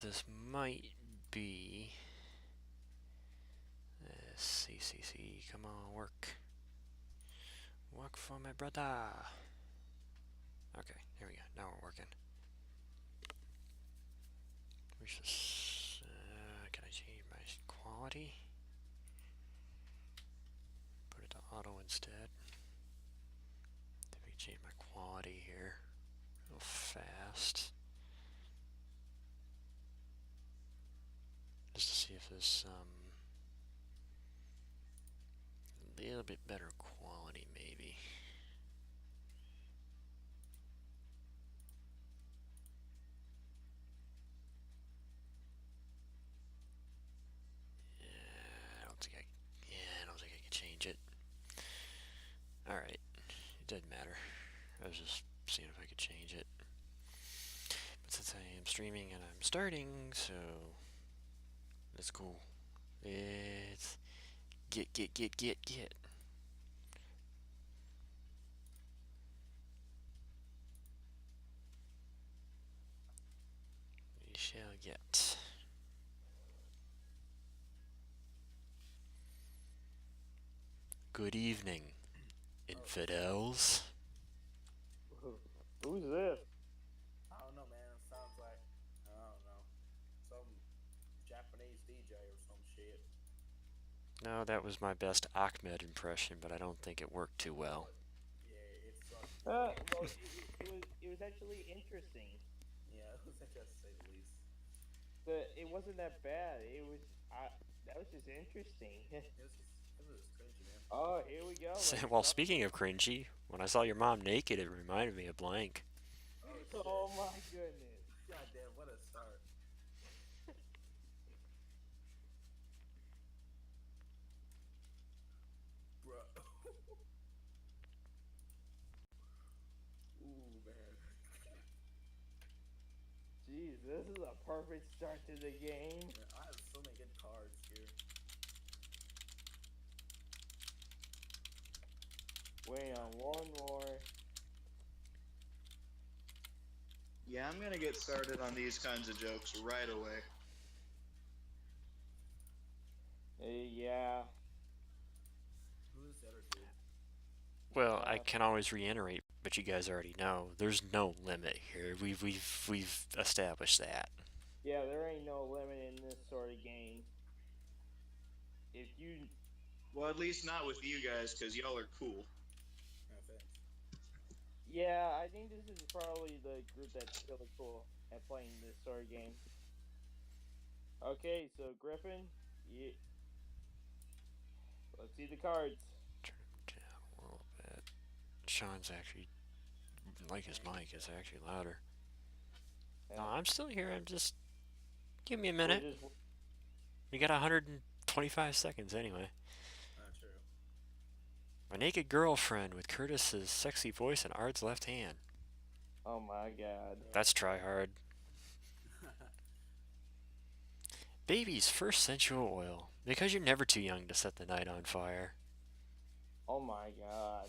This might be CCC. Come on, work. Work for my brother. Okay, here we go. Now we're working. Where's this? Can I change my quality? Put it to auto instead. If we can change my quality here real fast. Just to see if this a little bit better quality maybe. I don't think I can change it. Alright, it didn't matter. I was just seeing if I could change it. But since I am streaming and I'm starting, so that's cool. It's get. We shall get. Good evening, infidels. Who's this? I don't know, man. It sounds like, I don't know, some Japanese DJ or some shit. No, that was my best Ahmed impression, but I don't think it worked too well. Yeah, it sucked. Well, it was actually interesting. Yeah, it was just to say the least. It wasn't that bad. That was just interesting. It was cringy, man. Oh, here we go. Well, speaking of cringy, when I saw your mom naked, it reminded me of blank. Oh, shit. Oh my goodness. God damn, what a start. Bruh. Ooh, man. Jeez, this is a perfect start to the game. Man, I have so many good cards here. Wait on one more. Yeah, I'm gonna get started on these kinds of jokes right away. Yeah. Who's the other dude? Well, I can always reiterate, but you guys already know there's no limit here. We've established that. Yeah, there ain't no limit in this sort of game. If you Well, at least not with you guys, because y'all are cool. No offense. Yeah, I think this is probably the group that's really cool at playing this sort of game. Okay, so Griffin, let's see the cards. Turn it down a little bit. Sean's actually, like his mic, is actually louder. No, I'm still here. I'm just. Give me a minute. We got 125 seconds anyway. Not true. My naked girlfriend with Curtis's sexy voice and Ard's left hand. Oh my god. That's try hard. Baby's first sensual oil. Because you're never too young to set the night on fire. Oh my god.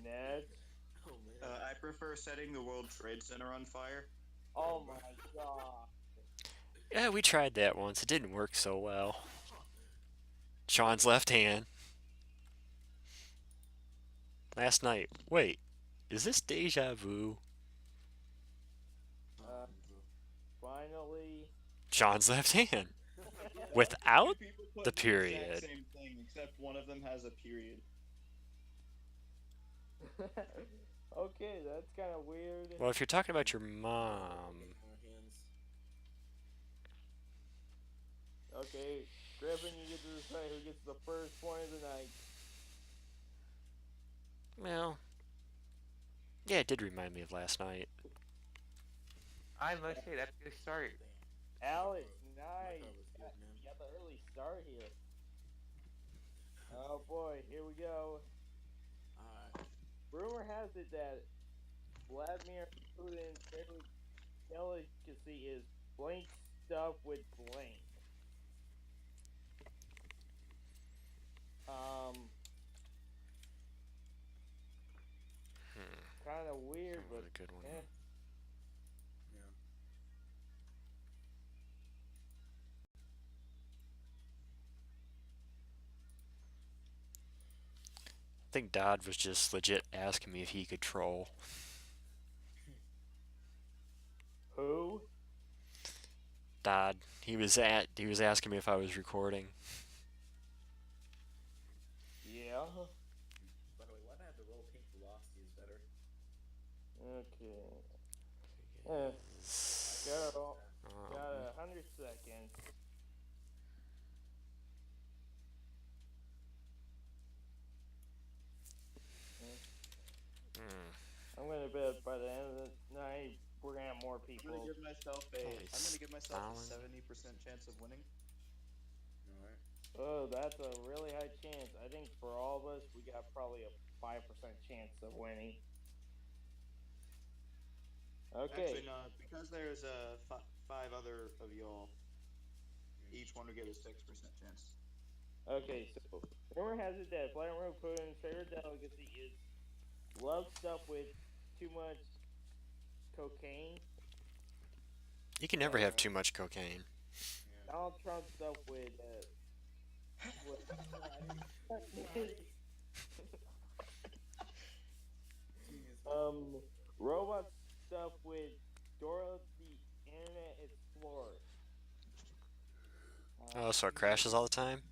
Ned. Oh, man. I prefer setting the World Trade Center on fire. Oh my god. Yeah, we tried that once. It didn't work so well. Sean's left hand. Last night. Wait, is this deja vu? Finally. Sean's left hand. Without People put the the period. exact same thing, except one of them has a period. Okay, that's kind of weird. Well, if you're talking about your mom. Our hands. Okay, Griffin, you get to decide who gets the first point of the night. Well. Yeah, it did remind me of last night. I must say that's a good start. Alex, My nice. card was good, man. You got the early start here. Oh boy, here we go. Alright. Rumor has it that Vladimir Putin's favorite delicacy is blank stuff with blank. Kind of weird, That was but a good one. eh. Yeah. think Dodd was just legit asking me if he could troll. Who? Dodd. He was asking me if I was recording. Yeah. By the way, why not have the roll pink velocity is better? Okay. Got 100 seconds. I'm gonna bet by the end of the night we're gonna have more I'm people. gonna give myself a. Holy I'm gonna give myself a Stalin. 70% chance of winning. Alright. Oh, that's a really high chance. I think for all of us, we got probably a 5% chance of winning. Okay. Actually, no, because there's five other of y'all. Each one will get a 6% chance. Okay, so rumor has it that Vladimir Putin's favorite delicacy is love stuff with too much cocaine. You can never have too much cocaine. Donald Trump stuff with robot stuff with Dora the Internet Explorer. Oh, so it crashes all the time?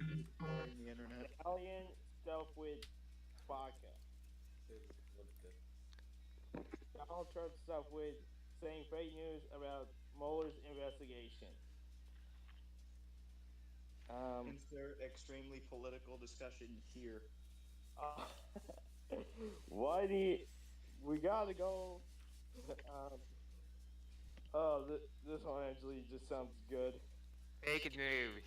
On the internet. Italian stuff with vodka. Donald Trump stuff with saying fake news about Mueller's investigation. Insert extremely political discussion here. Why do you, we gotta go? This one actually just sounds good. Fake news.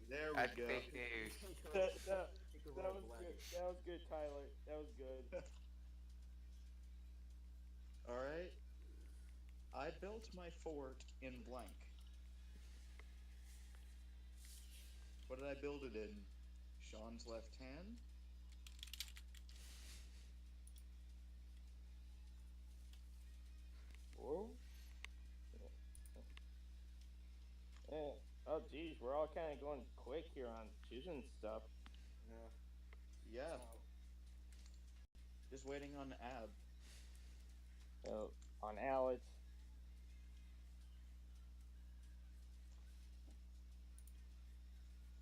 There we That's go. fake news. That was good. That was good, Tyler. That was good. Alright. I built my fort in blank. What did I build it in? Sean's left hand? Whoa. Yeah. Oh, geez, we're all kind of going quick here on choosing stuff. Yeah. Just waiting on Ab. On Alex.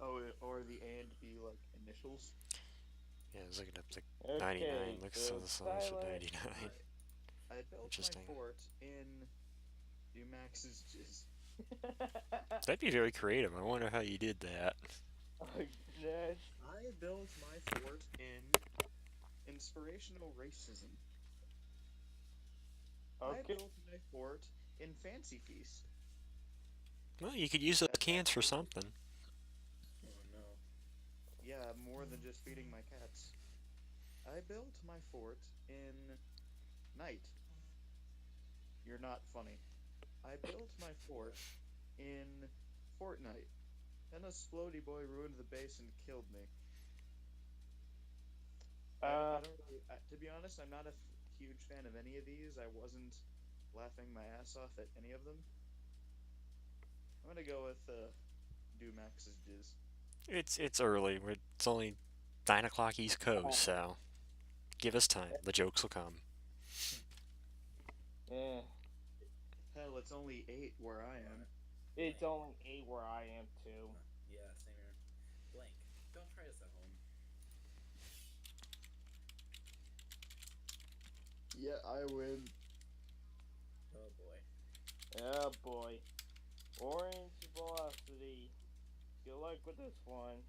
Oh, or the and be like initials? Yeah, I was looking up the Okay, 99. Looks so so the song said Tyler. 99. I built Interesting. my fort in Dumax's jizz. That'd be very creative. I wonder how you did that. Ned. I built my fort in inspirational racism. I Okay. built my fort in Fancy Feast. Well, you could use those cans for something. Oh no. Yeah, more than just feeding my cats. I built my fort in Night. You're not funny. I built my fort in Fortnite. Then a Splody boy ruined the base and killed me. I don't really, to be honest, I'm not a huge fan of any of these. I wasn't laughing my ass off at any of them. I'm gonna go with Dumax's jizz. It's early. It's only 9 o'clock East Coast, so give us time. The jokes will come. Yeah. Hell, it's only 8 where I am. It's only 8 where I am too. Yeah, same here. Blank. Don't try this at home. Yeah, I win. Oh boy. Oh boy. Orange velocity. Good luck with this one.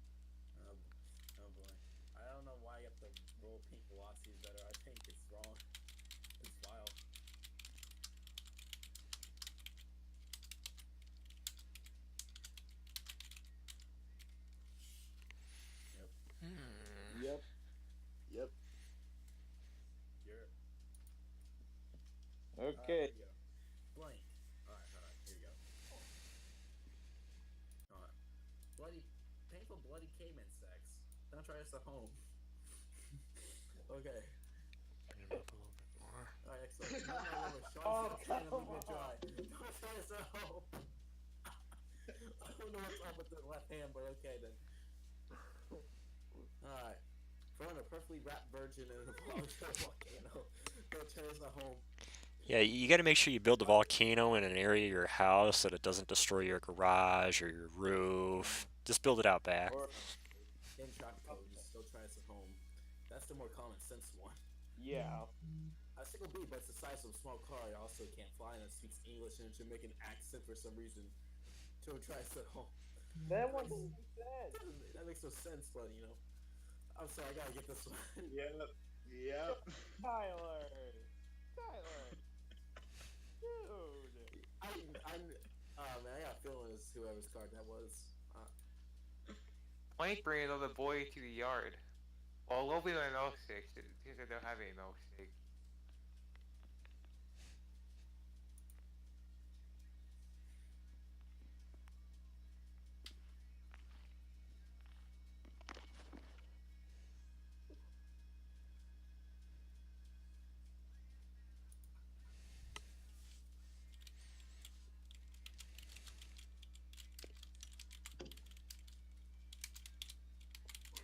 Oh boy. I don't know why I got the roll pink velocity is better. I think it's wrong. It's vile. Yep. Yep. You're Okay. here you go. Blank. Alright, here you go. Alright. Painful bloody caveman sex. Don't try this at home. Okay. Bring them up a little bit more. Alright, excellent. Sean's trying to leave it dry. Don't try this at home. I don't know what's up with the left hand, but okay then. Alright. Find a perfectly wrapped virgin in a volcano. Go turn us at home. Yeah, you got to make sure you build the volcano in an area of your house so that it doesn't destroy your garage or your roof. Just build it out back. Or In traffic cones, go try us at home. That's the more common sense one. yeah. A single bee, but it's the size of a small car. It also can't fly and it speaks English and it should make an accent for some reason. So try us at home. That one doesn't make sense. That makes no sense, but you know. I'm sorry, I gotta get this one. Yep. Yep. Tyler. Dude. Oh man, I got a feeling it's whoever's card that was. Might bring another boy to the yard. Well, we'll be my milkshake since I don't have any milkshake.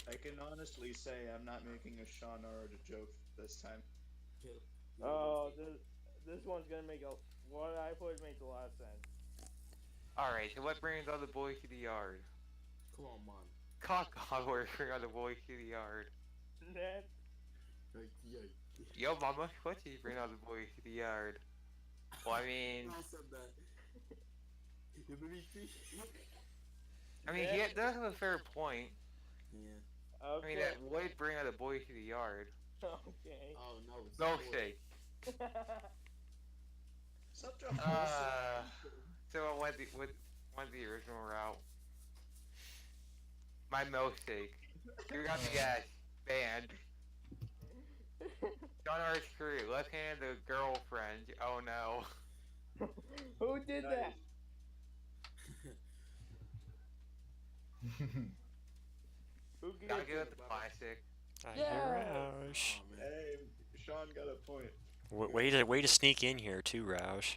I can honestly say I'm not making a Sean Arda joke this time. Oh, this one's gonna make what I put makes a lot of sense. Alright, so what brings all the boys to the yard? Come on, man. Cock bring all the boys to the yard. That Yo, mama, what did you bring all the boys to the yard? Well, I mean, I said that. he does have a fair point. Yeah. I mean, okay. that would bring all the boys to the yard. Okay. Oh no, it's Milkshake. Such a wholesome. So I went the original route. My milkshake. You got the gas. Banned. John R. Screw. Left-handed the girlfriend. Oh no. Who did that? Who Gotta gave give it it? the classic. I Yeah. hear Roush. Oh man. Hey, Sean got a point. Way to sneak in here too, Roush.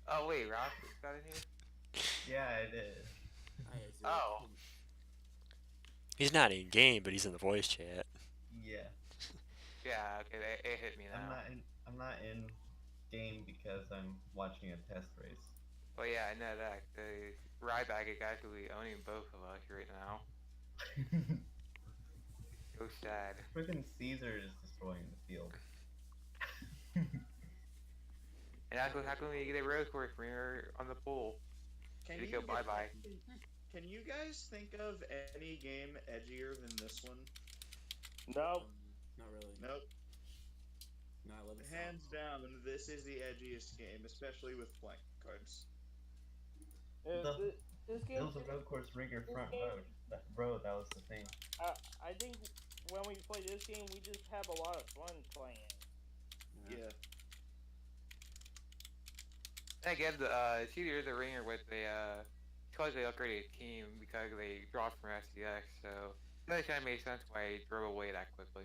Oh wait, Ross got in here? Yeah, I did. Oh. He's not in game, but he's in the voice chat. Yeah. Yeah, okay, it hit me now. I'm not in game because I'm watching a test race. Well, yeah, I know that. The Ryback is actually owning both of us right now. So sad. Freaking Caesar is destroying the field. And how come we get a road course ringer on the pool? Can You you go bye-bye. Can you guys think of any game edgier than this one? Nope. Not really. Nope. Not 11. Hands down, this is the edgiest game, especially with flank cards. This It game. was a road course ringer front road. That was the thing. I think when we play this game, we just have a lot of fun playing. Yeah. And again, Caesar is a ringer with a totally upgraded team because they dropped from SCX, so that kind of makes sense why he drove away that quickly.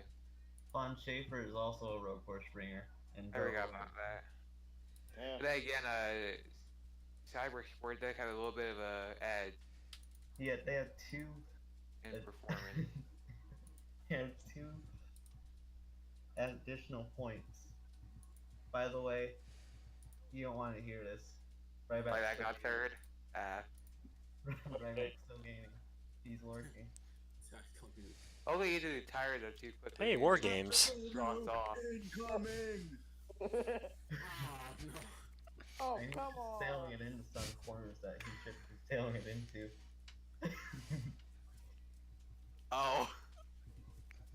Von Schaefer is also a road course ringer. And I forgot about that. Yeah. But then again, Cyber Sport does have a little bit of a edge Yeah, they have two. in performance. They have two additional points. By the way, you don't want to hear this. Right back. Like that got third. Right back still gaining. He's working. Only either tired of too quickly. Hey, War Games. Drops off. Incoming! Oh, And he's come just on. sailing it into some corners that he should be sailing it into. Oh.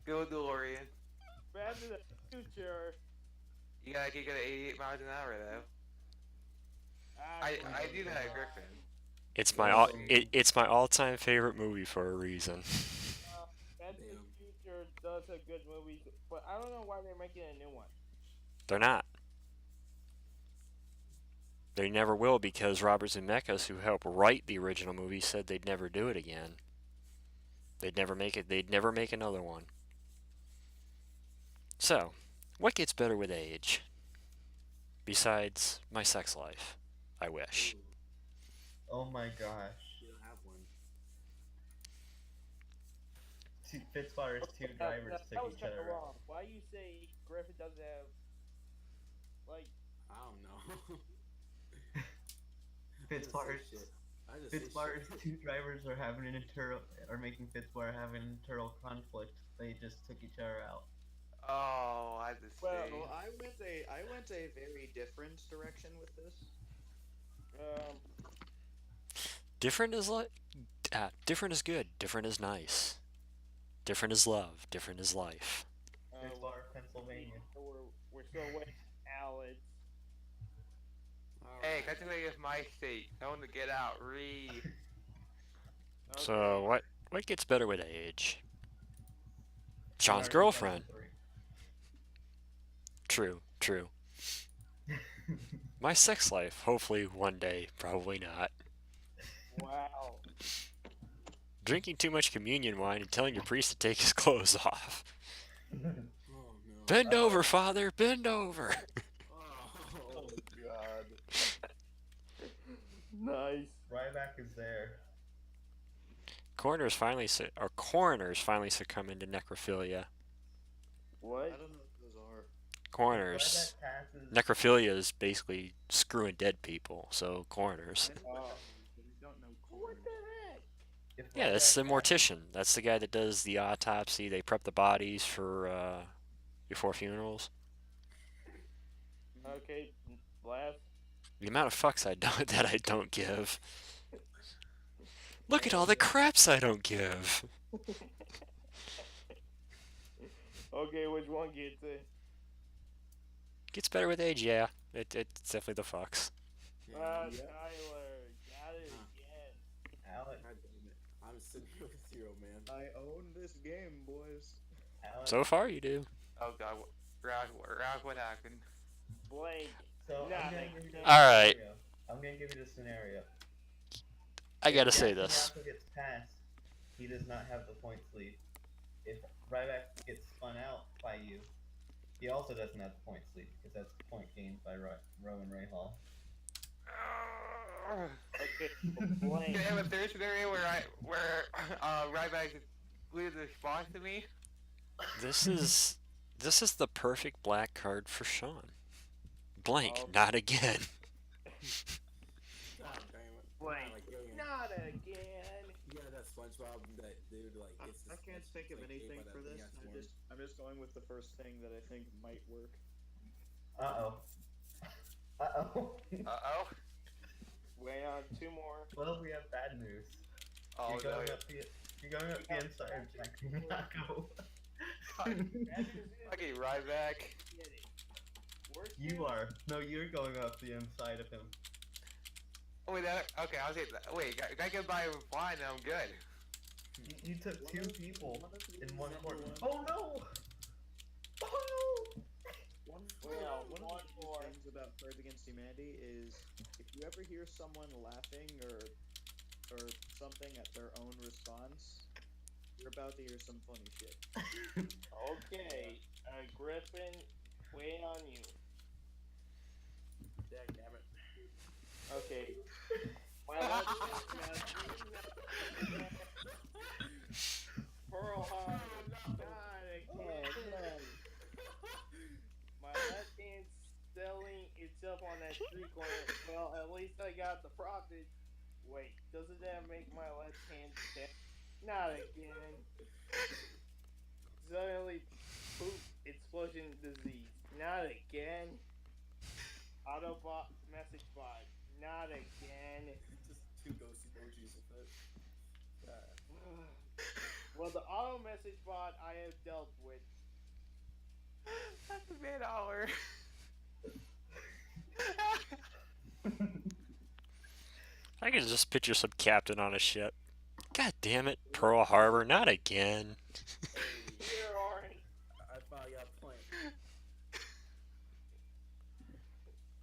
Go DeLorean. Back to the future. You gotta keep it at 88 miles an hour though. I do that at Griffin. It's my it's my all-time favorite movie for a reason. Back to the Future does a good movie, but I don't know why they're making a new one. They're not. They never will because Robert Zemeckis, who helped write the original movie, said they'd never do it again. They'd never make it. They'd never make another one. So, what gets better with age? Besides my sex life, I wish. Oh my gosh. You don't have one. Fitzwater's two drivers that took was each kind other of out. wrong. Why you say Griffin doesn't have like? I don't know. Fitzwater's two drivers are having an making Fitzwater have an internal conflict. They just took each other out. Oh, I just Well, see. Well, I went a very different direction with this. Different is different is good. Different is nice. Different is love. Different is life. Fitzwater, Pennsylvania. We're still waiting, Alex. Hey, Pennsylvania is my state. Tell them to get out. Read. So what gets better with age? Sean's March girlfriend. 2003. True. My sex life. Hopefully one day. Probably not. Wow. Drinking too much communion wine and telling your priest to take his clothes off. Oh no. Bend over, Father. Bend over. Oh. God. Nice. Ryback is there. Coroners finally succumb to necrophilia. What? I don't know what those are. Coroners. Ryback passes. Necrophilia is basically screwing dead people. So coroners. I don't know What corners. the heck? If Yeah, that's the Ryback mortician. That's the guy that does the autopsy. They prep the bodies for before funerals. Okay, last. The amount of fucks that I don't give. Look at all the craps I don't give. Okay, which one gets it? Gets better with age, yeah. It's definitely the fucks. Yeah, Tyler, got it again. Alex, God damn it. I'm sitting here with zero, man. I own this game, boys. Alex. So far, you do. Oh god, what happened? Blake. So Nah, I'm gonna they- give you the Alright. scenario. I'm gonna give you the scenario. I gotta If say Jackson this. Yako gets passed, he does not have the points lead. If Ryback gets spun out by you, he also doesn't have the points lead because that's the point gained by Rowan Rahal. Okay, Blake. Damn, if there's an area where Ryback leaves the response to me. This is the perfect black card for Sean. Blank, Oh. not again. God damn it. Blake. Like, alien. Not again. You got that SpongeBob that dude like. I, gets I can't gets, think of like, ate anything by for that this. big ass worm. I'm just going with the first thing that I think might work. Uh-oh. Uh-oh. Uh-oh. Wait on two more. Well, we have bad news. Oh You're no. going up the inside of Jack Yako. Okay, Ryback. Get it. Worst You are. No, you're going up the inside of him. Oh, wait, okay, I'll say that. Wait, I get by with flying, then I'm good. You took two people One of these in one number corner. one. Oh no! Oh no! One Well, of the one biggest more. things about Cards Against Humanity is if you ever hear someone laughing or something at their own response, you're about to hear some funny shit. Okay, Griffin, wait on you. Dag damn it. Okay. My left Pearl Harbor. God, again. My left hand's selling itself on that street corner. Well, at least I got the profit. Wait, doesn't that make my left hand dead? Not again. Suddenly, poop, explosion disease. Not again. Autobot message bot. Not again. Just two ghost emojis with it. Well, the auto message bot I have dealt with. That's a bad hour. I can just picture some captain on a ship. God damn it, Pearl Harbor, not again. Here, Orange. I finally got a point.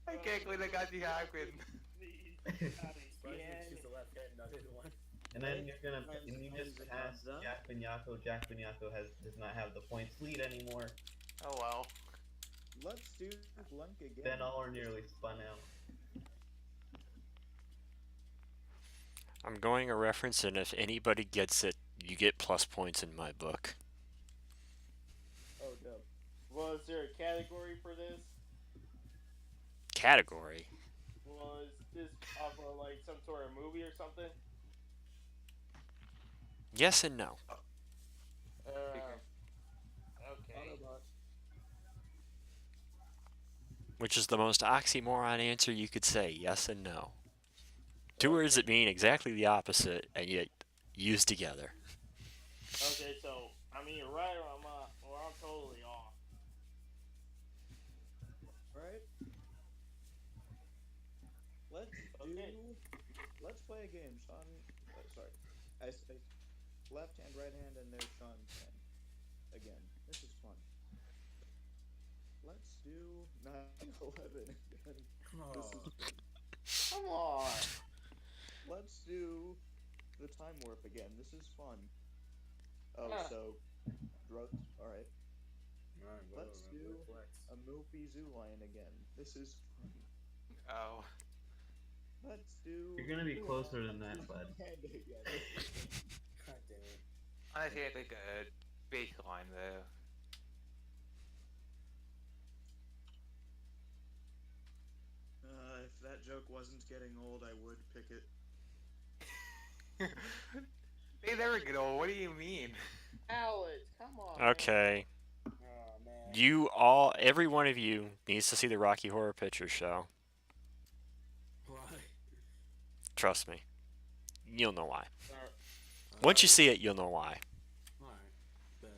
I can't believe that got you happened. Please, not Right, again. she's the left hand, not the one. And then you're gonna, Times- and you just times it passed comes up. Jack Binyako. Jack Binyako does not have the points lead anymore. Oh well. Let's do Blunk again. Then all are nearly spun out. I'm going a reference, and if anybody gets it, You get plus points in my book. Oh, dope. Was there a category for this? Category. Was this off of like some sort of movie or something? Yes and no. Okay. Autobot. Which is the most oxymoron answer you could say. Yes and no. Two words that mean exactly the opposite and yet used together. Okay, so I mean, you're right or I'm totally off. Right? Let's play a game, Sean. Sorry, I left hand, right hand, and there's Sean's hand. Again, this is fun. Let's do 9/11 again. Oh. This is fun. Come on. Let's do the time warp again. This is fun. Oh, Ah. so drugs. All right. Alright, Let's whatever, do flex. a Moopy Zoo Lion again. This is fun. Oh. Let's do. You're gonna be closer than that, bud. Panda again. God damn it. Honestly, I think a baseline though. If that joke wasn't getting old, I would pick it. They never get old. What do you mean? Alex, come on. Okay. Oh man. You all, every one of you needs to see the Rocky Horror Picture Show. Why? Trust me. You'll know why. Man. Once you see it, you'll know why. Alright. Bet.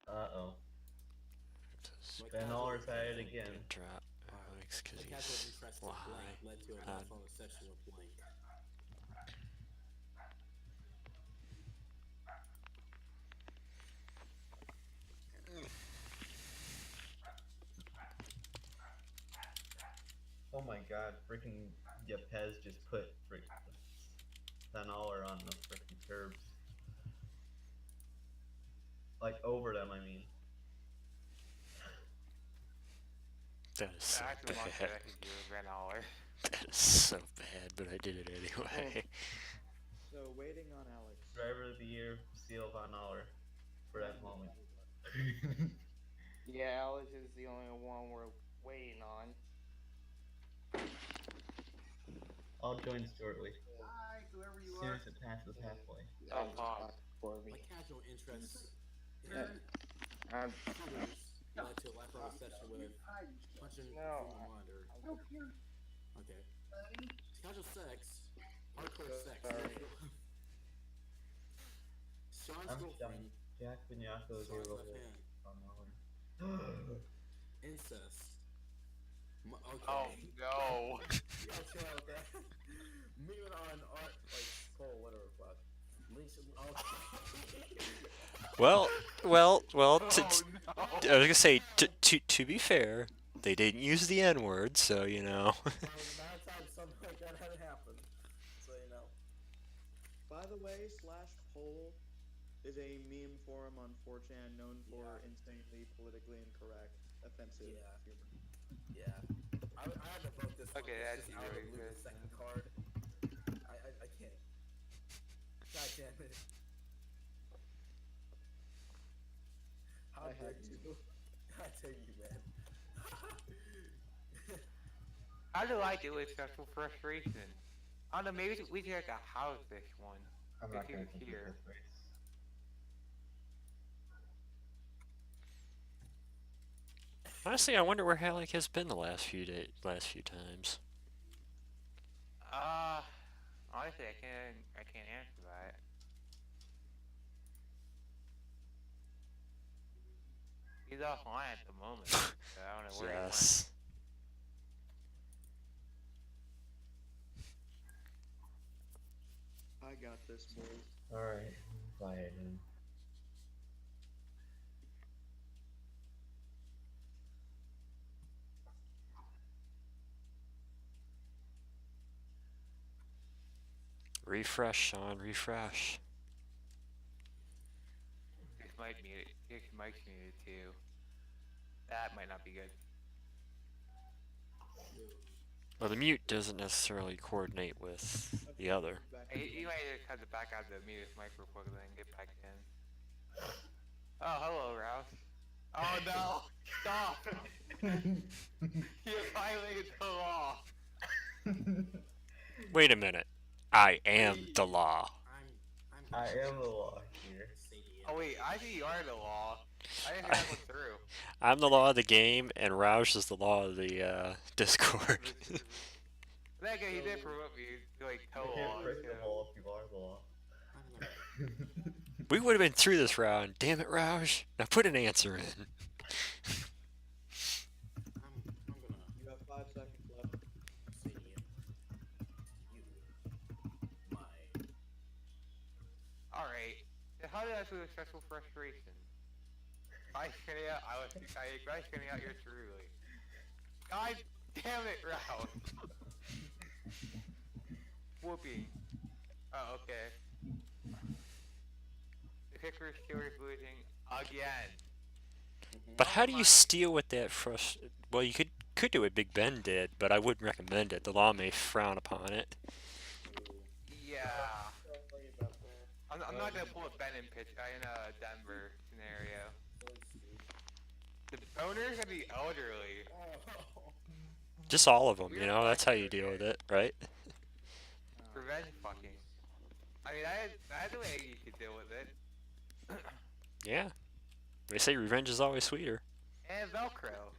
Uh-oh. Like Ben casual- Allers at it again. Drop Alex because The casual he's interest in fly. Blank led to a lifelong obsession with Blank. Oh my god, freaking Yepez just put Ben Aller on the freaking curbs. Like over them, I mean. That is so That's the monster bad. that could do Van Aller. That is so bad, but I did it anyway. So waiting on Alex. Driver of the year, Seal Von Aller. For that moment. Yeah, Alex is the only one we're waiting on. I'll join shortly. Hi, whoever As you soon are. as it passes halfway. Oh, Bob. For me. My casual interest Yeah. in shooters led to a lifelong obsession with punching No, through the monitor. Okay. Casual sex. Hardcore sex. Sorry. Sean's I'm girlfriend. Jack Vignacco is Sean's here left hand. Von Aller. Incest. Okay. Oh no. Okay. Moving on, art, like, Cole, whatever, fuck. Well. Oh I was gonna say to be fair, they didn't use the N word, so you know. The amount of time something like that had happened. So, you know. By the way, /poll is a meme forum on 4chan known for insanely politically incorrect, offensive Yeah. humor. Yeah. I had to vote this one. Okay, It's that's just I would really lose good. the second card. I can't. God damn it. How I dare had you? How dare you, man? How do I do with sexual frustration? I don't know, maybe we should have to house this one. I'm not gonna It's compete here. this race. Honestly, I wonder where Halleck has been the last few times. Honestly, I can't answer that. He's offline at the moment, so I don't know where Yes. I got this, boys. Alright, quiet him. Refresh, Sean. Refresh. he went. His mic's muted too. That might not be good. Well, the mute doesn't necessarily coordinate with the other. He might just have to back out the mute micro plug and then get back in. Oh, hello, Rouse. Oh no! Stop! You violated the law. Wait a minute. I am the law. I am the law here. Oh wait, I think you are the law. I didn't think that went through. I'm the law of the game, and Roush is the law of the Discord. That guy, he did promote me to like You co-law. can't break the so- law if you are the law. We would have been through this round. Damn it, Roush. Now put an answer in. You have 5 seconds left. Alright. So how did I feel stressful frustration? By spinning out, by spinning out your truly. God damn it, Ralph! Whoopee. Oh, okay. The Pickers Steelers losing again. But how do you steal with that Well, you could do what Big Ben did, but I wouldn't recommend it. The law may frown upon it. Yeah. Sorry about that. I'm not gonna pull a Ben in Denver scenario. The owners are the elderly. Just all of them, you know? That's how you deal with it, right? Revenge fucking. I mean, that's the way you could deal with it. Yeah. They say revenge is always sweeter. And Velcro.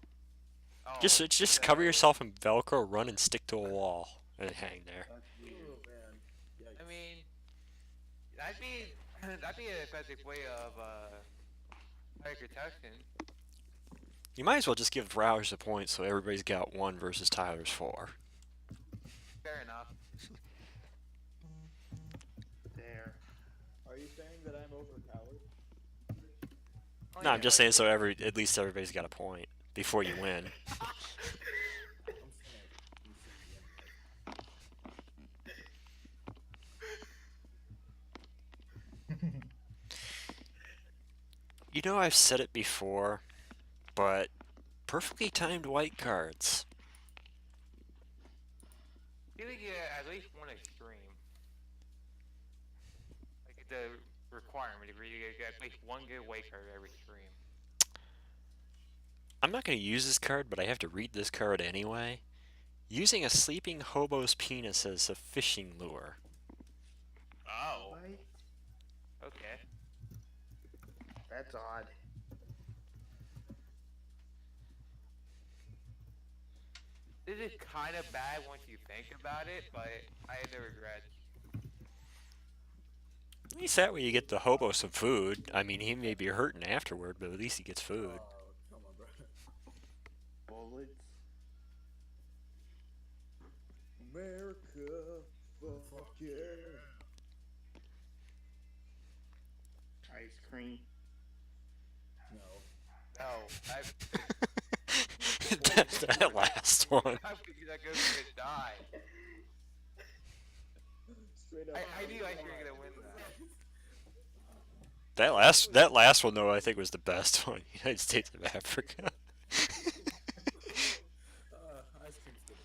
Oh, Just cover yourself in Velcro, run and stick to a wall, and hang there. I mean, that'd be an effective way of fire protection. You might as well just give Roush a point so everybody's got 1 versus Tyler's 4. Fair enough. There. Are you saying that I'm overpowered? Oh, No, I'm just saying so at least everybody's got a point before you win. You know, I've said it before, but perfectly timed white cards. You think you get at least one extreme. Like the requirement, where you get at least one good white card every stream. I'm not going to use this card, but I have to read this card anyway. Using a sleeping hobo's penis as a fishing lure. Oh. What? Okay. That's odd. This is kind of bad once you think about it, but I have no regrets. At least that way you get the hobo some food. I mean, he may be hurting afterward, but at least he gets food. Oh, come on, bro. Bullets. America, fuck yeah. Ice cream. No. No, that last one. I'm that goes to die. Straight up. I knew I were gonna win that. That last one though, I think was the best one. United States of Africa. Ice cream's good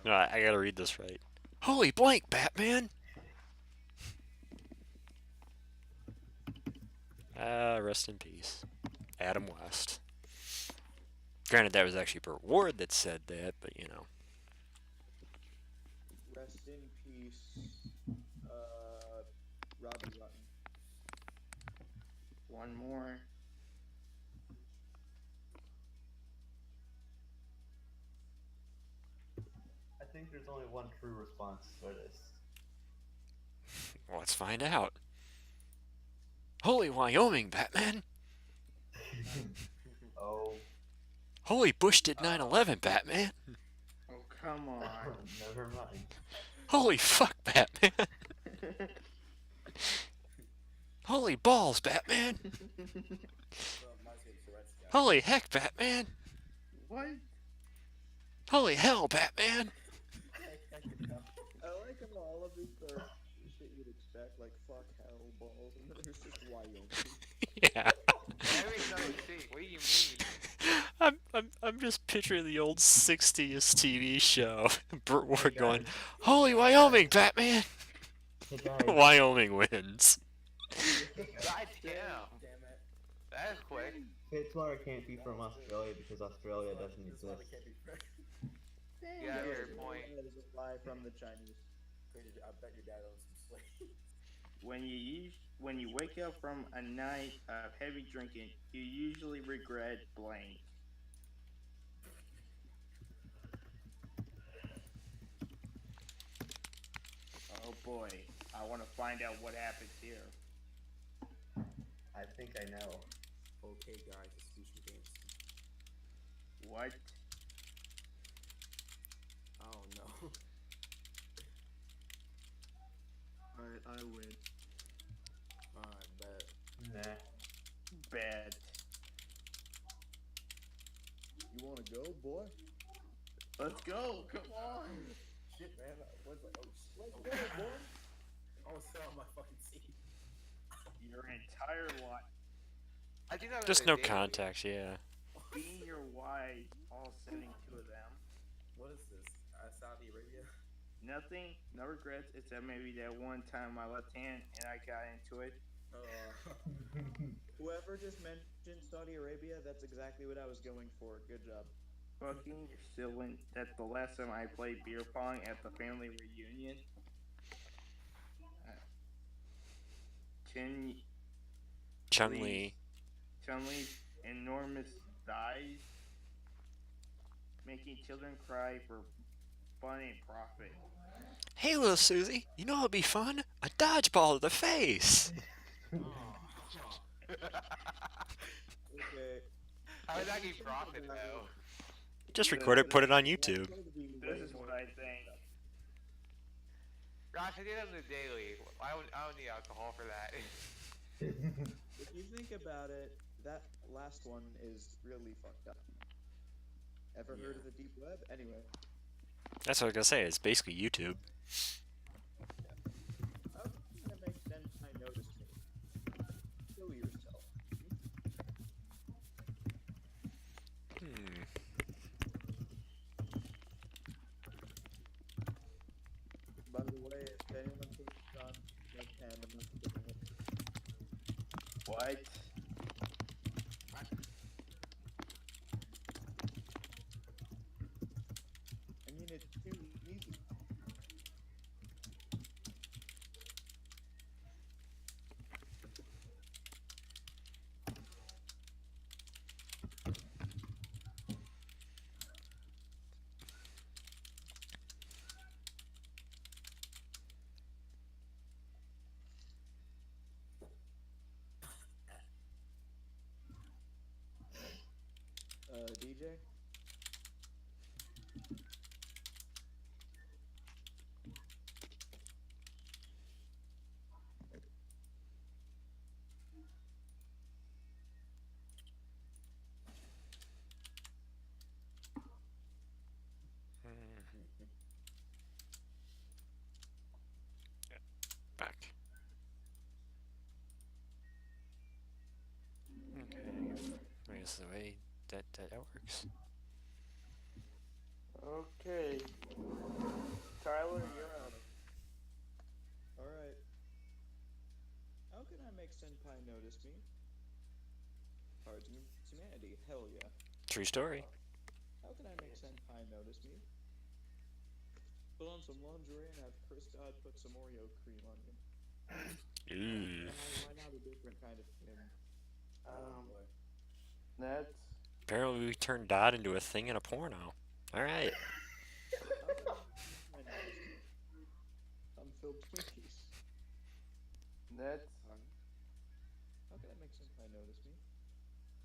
though. No, I gotta read this right. Holy blank, Batman! Rest in peace, Adam West. Granted, that was actually Burt Ward that said that, but you know. Rest in peace, Robbie Rotten. One more. I think there's only one true response for this. Well, let's find out. Holy Wyoming, Batman! Oh. Holy Bush did 9/11, Batman! Oh, come on. Never mind. Holy fuck, Batman! Holy balls, Batman! Holy heck, Batman! What? Holy hell, Batman! I like how all of these are shit you'd expect, like fuck, hell, balls, and then there's just Wyoming. Yeah. Every another state. What do you mean? I'm just picturing the old 60s TV show. Burt Ward Hey, going, guys. "Holy Wyoming, Batman!" Hey guys. Wyoming wins. God damn. Damn it. That is quick. Fitzwater can't be from Australia because Australia doesn't That's why we exist. can't be friends. Yeah, fair point. That is a lie from the Chinese. I bet your dad owns some slaves. When you wake up from a night of heavy drinking, you usually regret blank. Oh boy, I want to find out what happens here. I think I know. Okay, guys, let's do some games. What? Oh no. Alright, I win. Alright, bet. Nah. Bad. You wanna go, boy? Let's go. Come on. Shit, man. What's like, oh, shit. Let's go, boy. I almost fell on my fucking seat. Your entire life. I think that was Just a no daily. context, yeah. Being your wife, all setting two of them. What is this? Saudi Arabia? Nothing, no regrets, except maybe that one time my left hand and I got into it. Whoever just mentioned Saudi Arabia, that's exactly what I was going for. Good job. Fucking still in. That's the last time I played beer pong at the family reunion. Chun-Li. Chun-Li's enormous thighs, making children cry for fun and profit. Hey, little Susie, you know what'd be fun? A dodgeball to the face. Okay. How did that get profit though? Just record it, put it on YouTube. This is what I think. Gosh, I did it on the daily. I don't need alcohol for that. If you think about it, that last one is really fucked up. Ever heard of the deep web? Anyway. That's what I was gonna say. It's basically YouTube. How can I make Senpai notice me? Kill yourself. Hmm. By the way, if anyone thinks on no hand, I'm not doing it. What? I mean, it's too easy. DJ? Back. Okay. I guess the way that works. Okay. Tyler, you're on. Alright. How can I make Senpai notice me? Cards Against Humanity, hell yeah. True story. How can I make Senpai notice me? Put on some lingerie and have Chris Dodd put some Oreo cream on me. Ooh. Why not a different kind of skin? Boy. That's Apparently we turned Dodd into a thing in a porno. Alright. How can I notice me? I'm filled Twinkies. that's How can I make Senpai notice me?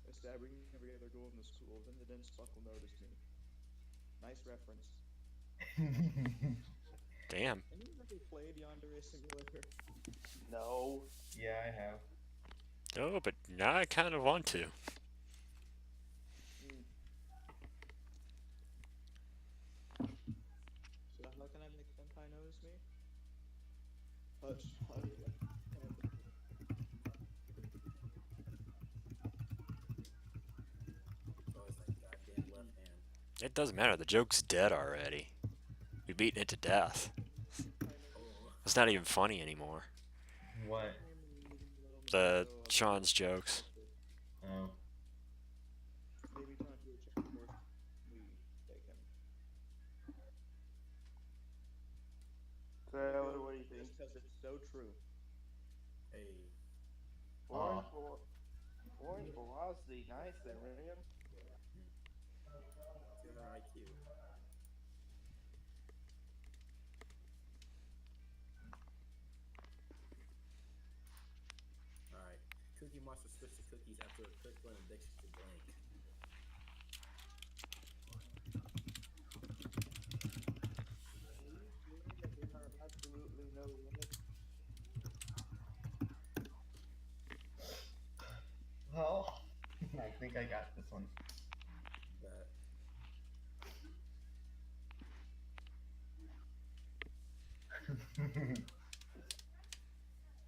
By stabbing every other girl in the school, then the dense fuck will notice me. Nice reference. Damn. Anyone ever played Yandere Simulator? no. Yeah, I have. Oh, but now I kind of want to. So how can I make Senpai notice me? Hush, hush. It's always like that. It doesn't matter. The joke's dead already. We've beaten it to death. It's not even funny anymore. What? The Sean's jokes. Oh. Maybe time to check before we take him. Tyler, what do you think? Just because it's so true. Hey. Orange velocity, nice there, man. Tuner IQ. Alright. Cookie Monster switch to cookies after a critical addiction to blank. Absolutely no limit. Well, I think I got this one. That.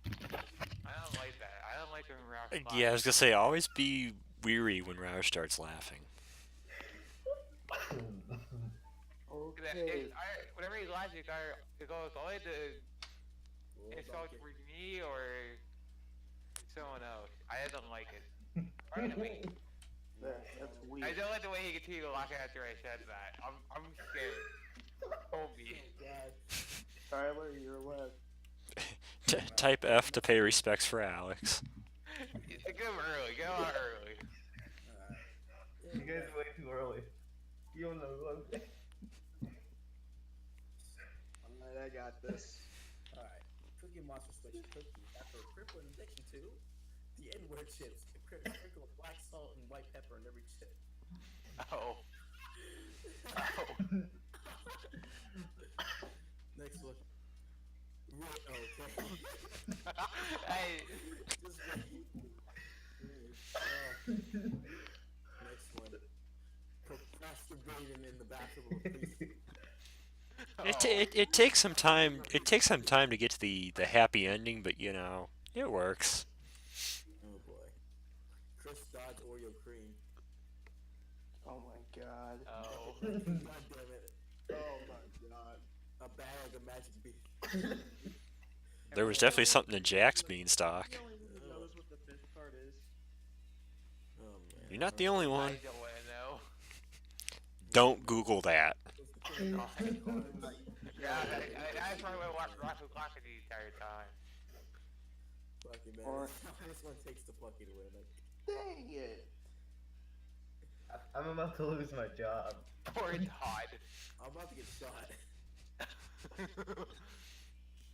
I don't like that. I don't like when Roush Yeah, I was gonna say, always be weary when Roush starts laughing. Okay. Whenever he lies, it goes only to World insult Donkey. for me or someone else. I don't like it. Finally, That's I weird. don't like the way he continued to laugh after I said that. I'm scared. Told me. God. Tyler, you're left. Type F to pay respects for Alex. Get him early. Get him out early. Alright. You guys way too early. You don't know who I'm Alright, I got this. Alright. Cookie Monster switch to cookies after a crippling addiction to the N-word chips. Sprinkle of black salt and white pepper in every chip. Oh. Oh. Next one. Okay. Hey. Just next one. Procrastinating in the bathroom of a priest. It takes some time. It takes some time to get to the happy ending, but you know it works. Oh boy. Chris Dodd's Oreo cream. Oh my god. Oh. God damn it. Oh my god. A bag of magic beans. There was definitely something in Jack's beanstalk. The only one who knows what the fifth card is. Oh man. You're not the only I one. don't want to know. Don't Google that. Yeah, that's why I watched Rocket Clock the entire time. Fucking man. Or- This one takes the fucking win. Dang it. I'm about to lose my job. Poor Todd. I'm about to get shot.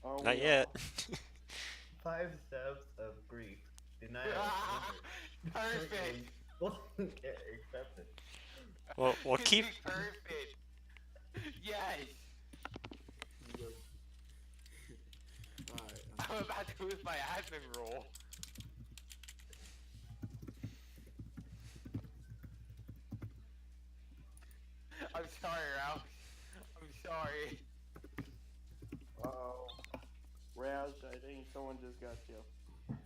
Oh, Not we yet. 5 steps of grief. Denial of Perfect. get accepted. Well, This keep. is perfect. Yes. Alright. I'm about to lose my admin role. I'm sorry, Ralph. I'm sorry. Uh-oh. Roush, I think someone just got you.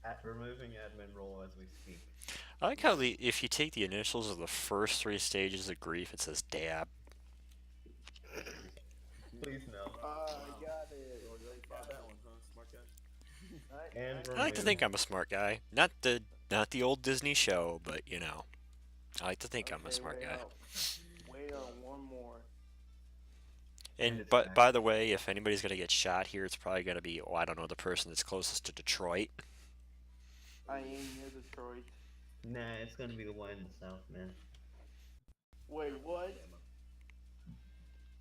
At removing admin role as we speak. I like how if you take the initials of the first 3 stages of grief, it says dab. Please no. I got it. Oh, you already found that one, huh? Smart guy. And I like to think I'm a smart guy. Not the old Disney show, but you know, I like to think I'm a Okay, smart wait guy. out. Wait on one more. And it's but back. by the way, if anybody's gonna get shot here, it's probably gonna be, I don't know, the person that's closest to Detroit. I ain't near Detroit. Nah, it's gonna be the one in the south, man. Wait, what?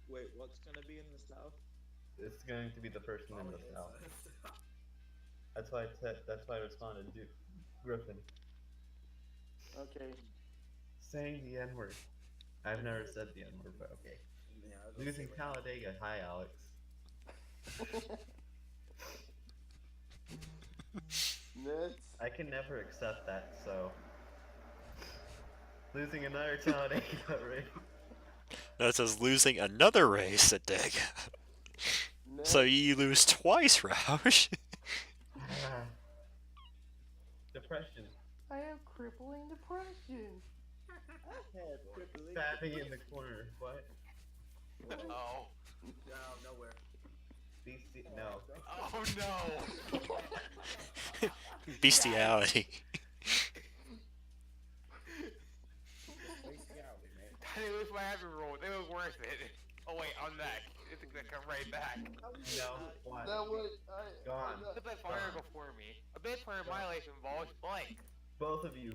Wait, what's gonna be in the south? It's going to be the person in the Oh, south. yes. That's why I said. That's why I responded, dude. Griffin. Okay. Saying the N word. I've never said the N word, but okay. Yeah, I was gonna Losing say, Talladega. Hi, Alex. Nuts. I can never accept that, so. Losing another Talladega race. That says losing another race at Dig. Nuts. So you lose twice, Roush. Depression. I have crippling depression. had Triple H. Fapping in the corner. What? Oh. No, nowhere. BC? No. Oh no. Bestiality. Bestiality, man. It was my happy roll. It was worth it. Oh wait, I'm next. It's gonna come right back. No. What? That was Go on. The bit player before me. A bit player in my life involves blank. Both of you.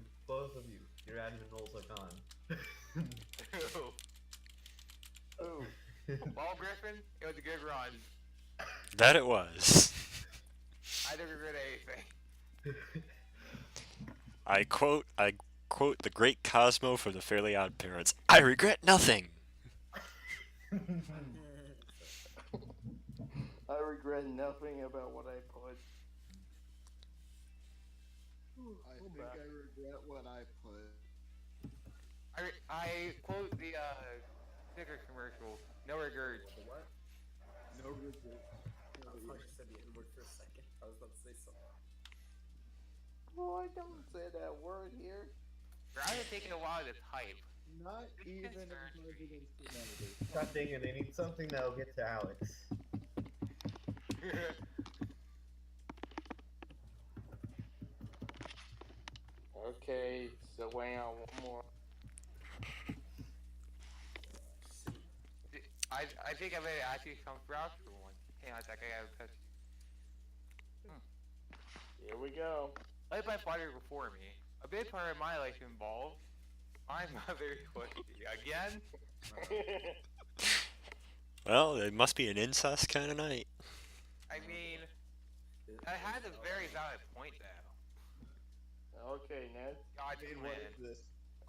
Your admin roles are gone. Ooh. Ooh. Well, Griffin, it was a good run. That it was. I didn't regret anything. I quote the great Cosmo from the Fairly Odd Parents. I regret nothing. I regret nothing about what I put. I think I regret what I put. I quote the Snickers commercial. No regrets. The what? No regret. I thought you said the N-word for a second. I was about to say something. Oh, I don't say that word here. I was taking a while to type. Not even in concerned. President's Humanity. God dang it, they need something that'll get to Alex. Okay, so wait on one more. I think I better actually come Roush for one. Hang on a sec, I gotta touch. Here we go. Like my father before me, a big part of my life involved my mother again. Well, it must be an incest kind of night. I mean, I had a very valid point though. Okay, Ned. God, What man, is this?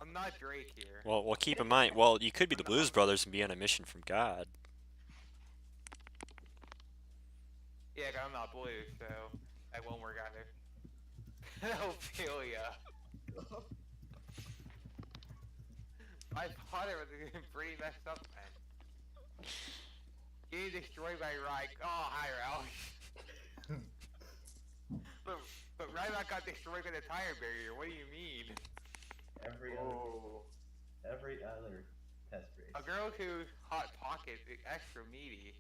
I'm not Drake here. Well, keep in mind. Well, you could be the Blues Brothers and be on a mission from God. Yeah, 'cause I'm not blue, so that won't work either. Ophelia. My father was pretty messed up, man. Getting destroyed by Reich. Oh, hi, Ralph. but Ryback got destroyed by the tire barrier. What do you mean? Oh. Every other test race. A girl who's hot pocket, extra meaty.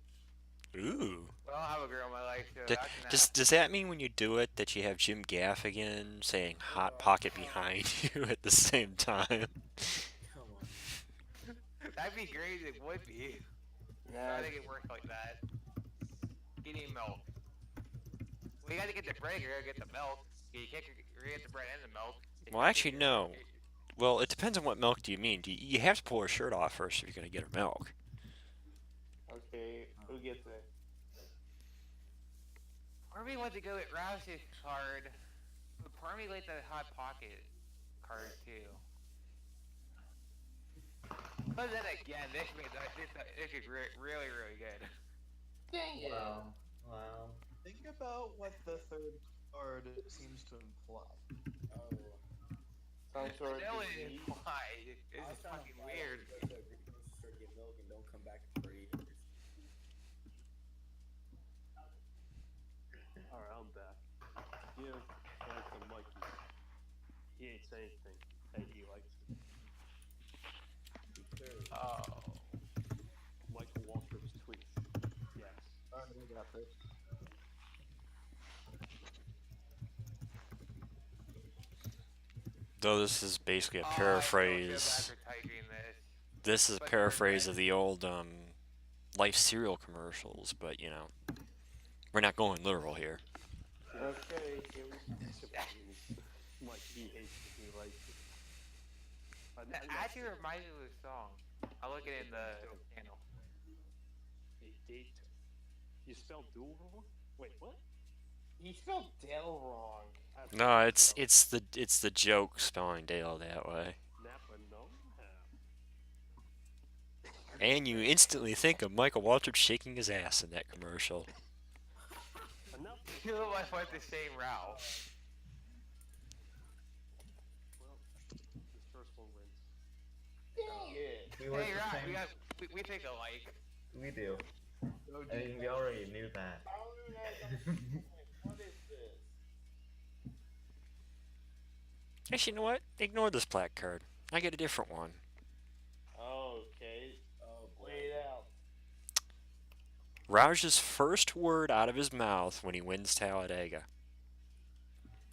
Ooh. Well, I have a girl in my life, so D- that's does that mean when you do it that you have Jim Gaffigan saying "hot pocket" behind you at the same time? Come on. That'd be great. It would be. I Ned. think it works like that. Getting milk. Well, you gotta get the bread. You gotta get the milk. You can't get the bread and the milk. Well, actually, no. Well, it depends on what milk do you mean. You have to pull her shirt off first if you're gonna get her milk. Okay, who gets it? Part of me wants to go with Rouse's card, but part of me likes the Hot Pocket card too. But then again, this is really, really good. Dang it! Wow. Think about what the third card seems to imply. Oh. Some sort of That was disease. implied. This I was is trying fucking to weird. Go to a Greek grocery store to get milk and don't come back for 8 years. Alright, I'm back. Give that to Mikey. He ain't say anything. Hey, he likes it. Oh. Michael Waltrip's tweet. Yes. Alright, we got this. Though this is basically a Oh, I feel so bad paraphrase. for typing this. This is a But paraphrase okay. of the old Life cereal commercials, but you know, we're not going literal here. Okay, here we Mike, he hates it. He likes it. That actually reminds me of the song. I'll look it in the channel. Date. You spelled dual wrong? Wait, what? He spelled Dell wrong. No, it's the joke spelling Dale that way, Napa, no. and you instantly think of Michael Waltrip shaking his ass in that commercial. Enough. You know I went the same route. Well, this first one wins. Dang it! We went Hey, the right, same. we think alike. We do. I mean, we already knew that. I don't even know what is this? Actually, you know what? Ignore this plaque card. I get a different one. Okay, Oh boy. lay it out. Roush's first word out of his mouth when he wins Talladega.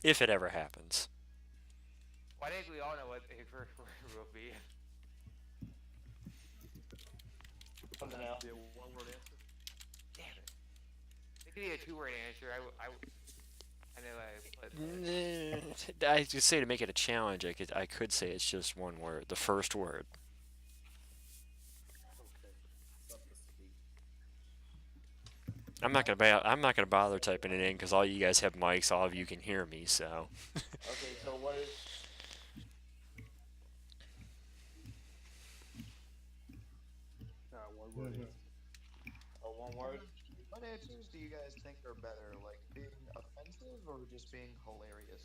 If it ever happens. Well, I think we all know what his first word will be. Something else. Be a one-word answer. Damn it. It could be a two-word answer. I know I could say, to make it a challenge, I could say it's just one word. The first word. Okay. Something to speak. I'm not gonna bother typing it in because all you guys have mics. All of you can hear me. So. Okay, so what is? One word Mhm. answer. Oh, one word. What answers do you guys think are better, like being offensive or just being hilarious?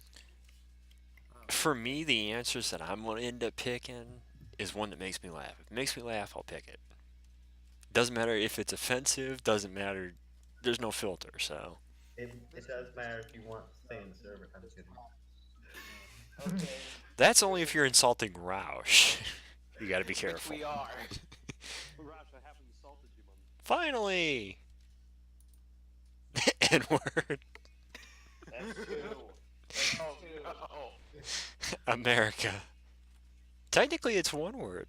For me, the answers that I'm gonna end up picking is one that makes me laugh. If it makes me laugh, I'll pick it. Doesn't matter if it's offensive. Doesn't matter. There's no filter. So. It does matter if you want to stay in the server. I'm kidding. Okay. That's only if you're insulting Roush. You gotta be Which careful. we are. Roush, I haven't insulted you, man. Finally! N-word. That's two. Oh, no. America. Technically, it's one word.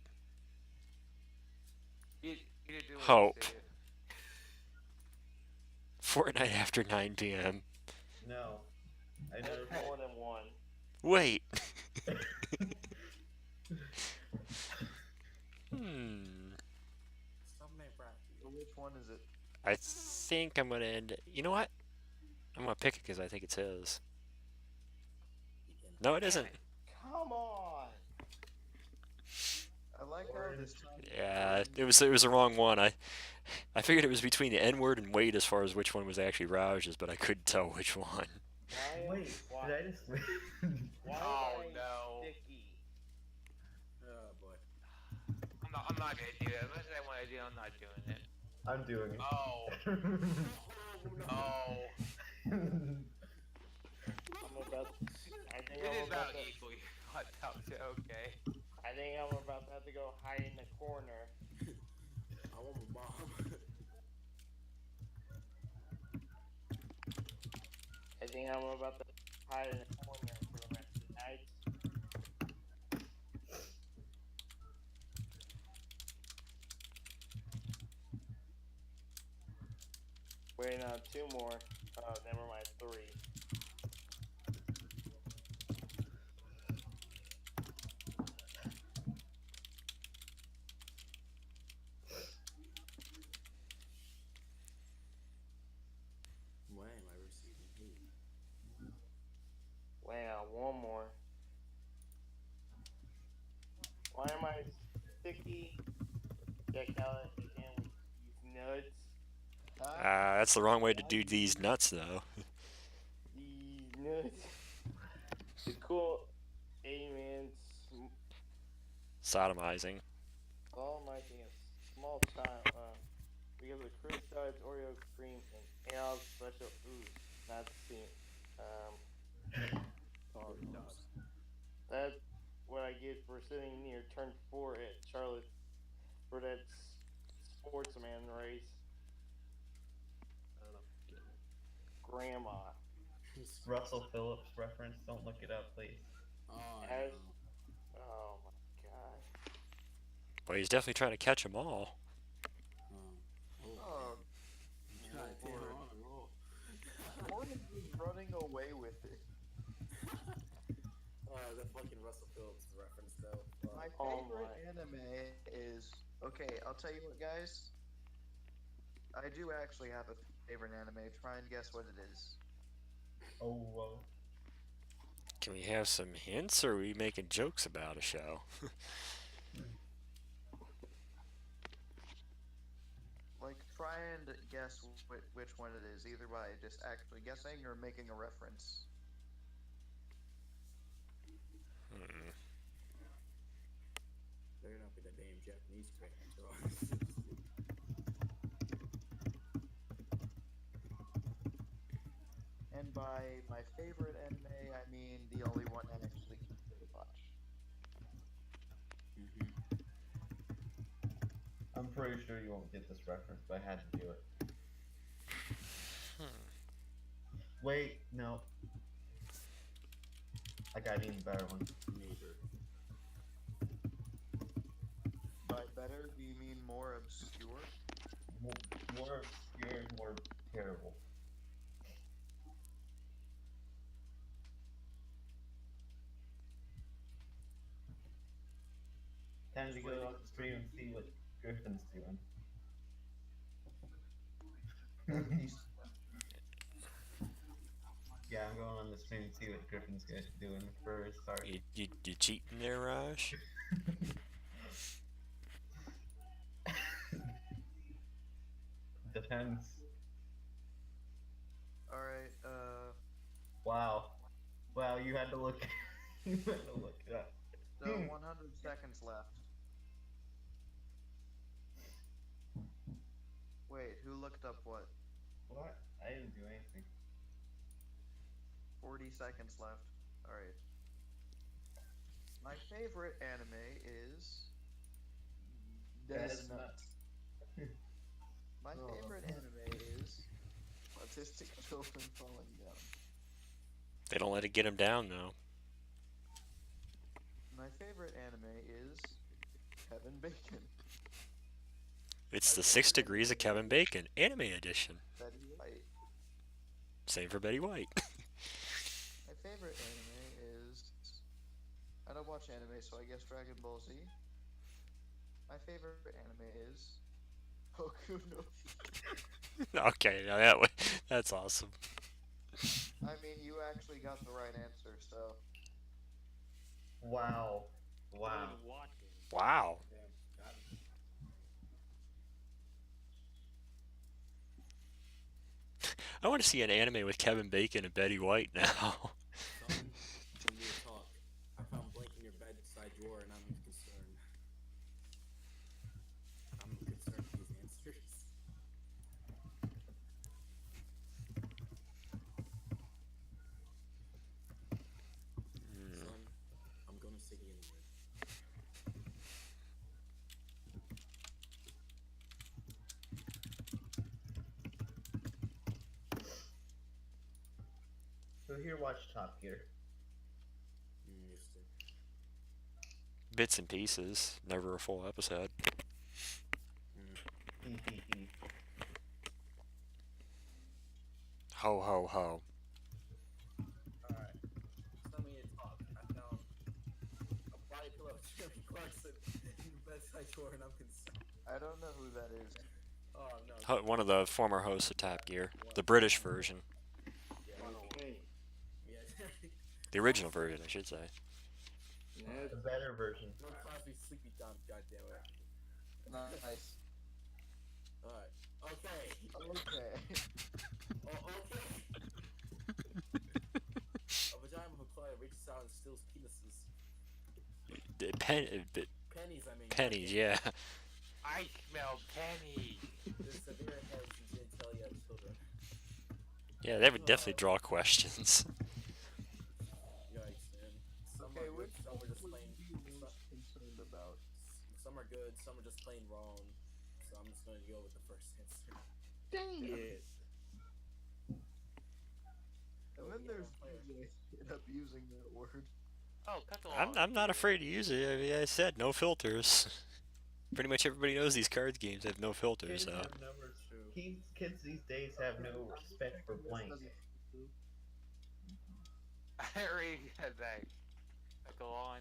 You didn't do what you Hope. said. Fortnite after 9 p.m. No. I That's never. more than one. Wait. Hmm. Something practice. So which one is it? I think I'm gonna end. You know what? I'm gonna pick it because I think it's his. No, it isn't. Come on. I like how this. Yeah, it was the wrong one. I figured it was between the N-word and Wade as far as which one was actually Roush's, but I couldn't tell which one. Why, Wait, why, did I just win? why Oh, am I no. sticky? Oh boy. I'm not gonna do it. Unless I want to do it, I'm not doing it. I'm doing it. Oh. Oh. I'm about. I think It I'm is about about to. equally fucked up, so okay. I think I'm about to have to go hide in the corner. I want my mom. I think I'm about to hide in the corner for the rest of the night. Wait, no, two more. Oh, never mind, three. Why am I receiving hate? Wait, now, one more. Why am I sticky? Check out again with these nuts. That's the wrong way to do these nuts, though. These nuts. The cool A-man Sodomizing. solemnizing a small child because of criticized Oreo cream and ale special. Ooh, not seen. That's what I get for sitting near turn 4 at Charlotte for that sportsman race. I don't know. Grandma. Russell Phillips reference. Don't look it up, please. Oh, As, no. oh my god. Well, he's definitely trying to catch them all. Oh, God damn, I'm on a roll. Morgan is running away with it. The fucking Russell Phillips reference though. My Oh favorite my. anime is okay. I'll tell you what, guys. I do actually have a favorite anime. Try and guess what it is. Oh, whoa. Can we have some hints, or are we making jokes about a show? Like, try and guess which one it is, either by just actually guessing or making a reference. Better not be the damn Japanese crap. And by my favorite anime, I mean the only one I actually watch. pretty sure you won't get this reference, but I had to do it. Wait, no. I got an even better one. Neither. By better, do you mean more obscure? More obscure and more terrible. Time to go on the stream and see what Griffin's doing. Yeah, I'm going on the stream to see what Griffin's doing for his start. You cheating there, Raj? Depends. Alright, Wow. Wow, you had to look. You had to look it up. so 100 seconds left. Wait, who looked up what? What? I didn't do anything. 40 seconds left. Alright. My favorite anime is... Death Note. My favorite anime is... Autistic Children Falling Down. They don't let it get him down, though. My favorite anime is... Kevin Bacon. It's the 6 Degrees of Kevin Bacon, anime edition. Betty White. Same for Betty White. My favorite anime is... I don't watch anime, so I guess Dragon Ball Z. My favorite anime is... Hoku no... Okay, now that's awesome. I mean, you actually got the right answer, so... Wow. Wow. Not even watching. Wow. Damn, got me. I want to see an anime with Kevin Bacon and Betty White now. Son, when we talk, I found blank in your bedside drawer and I'm concerned. I'm concerned with these answers. Son, I'm gonna City anyway. So here, watch Top Gear. Used to. Bits and pieces, never a full episode. Ho ho ho. Alright. Some of you talk. I found a body pillow of Jeremy Clarkson in the bedside drawer and I'm concerned. I don't know who that is. Oh no. One of the former hosts of Top Gear, the British version, Yeah, Okay. yeah. the original version, I should say. Yeah, The better version. No Crosby Sleepy Time, goddammit. Nice. Alright. Okay. Okay. Oh, okay. A vagina with a claw reaches out and steals penises. Pennies, I mean. Pennies, yeah. I smell penny. The severe heads and genitalia of children. Yeah, they would definitely draw questions. Yikes, man. Some Okay, are good, which some are just would plain. you be most concerned about? Some are good, some are just plain wrong. So I'm just gonna go with the first answer. Dang yes. And then there's DJ end up using that word. Oh, cut the law. I'm not afraid to use it. I mean, I said no filters. Pretty much everybody knows these cards games have no filters, so. Kids these days have no respect for blank. I already said that. Go on.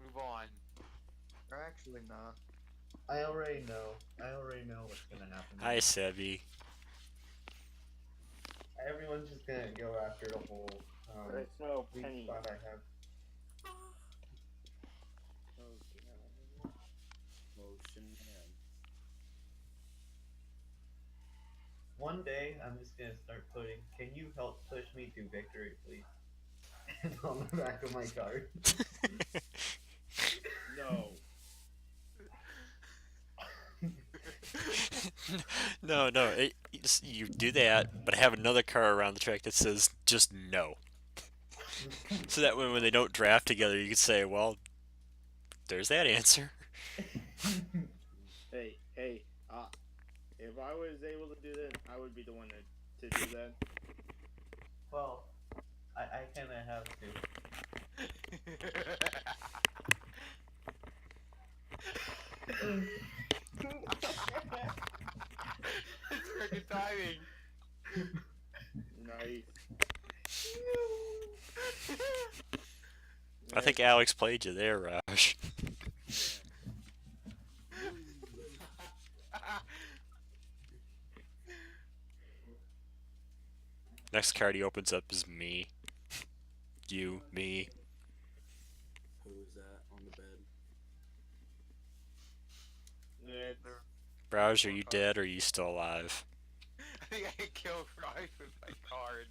Move on. Or actually, nah. I already know. I already know what's gonna happen. Hi, Sebi. Everyone's just gonna go after the whole I smell weak penny. spot I have. Motion man. One day, I'm just gonna start putting, "Can you help push me to victory, please?" And on the back of my card. No. No. You do that, but have another car around the track that says just no. So that when they don't draft together, you could say, well, there's that answer. Hey, if I was able to do that, I would be the one to do that. Well, I kind of have to. It's freaking timing. Nice. I think Alex played you there, Roush. Next card he opens up is me. You, me. Who is that on the bed? Yeah, Roush, are you dead or are you still alive? I think I killed Rice with my card.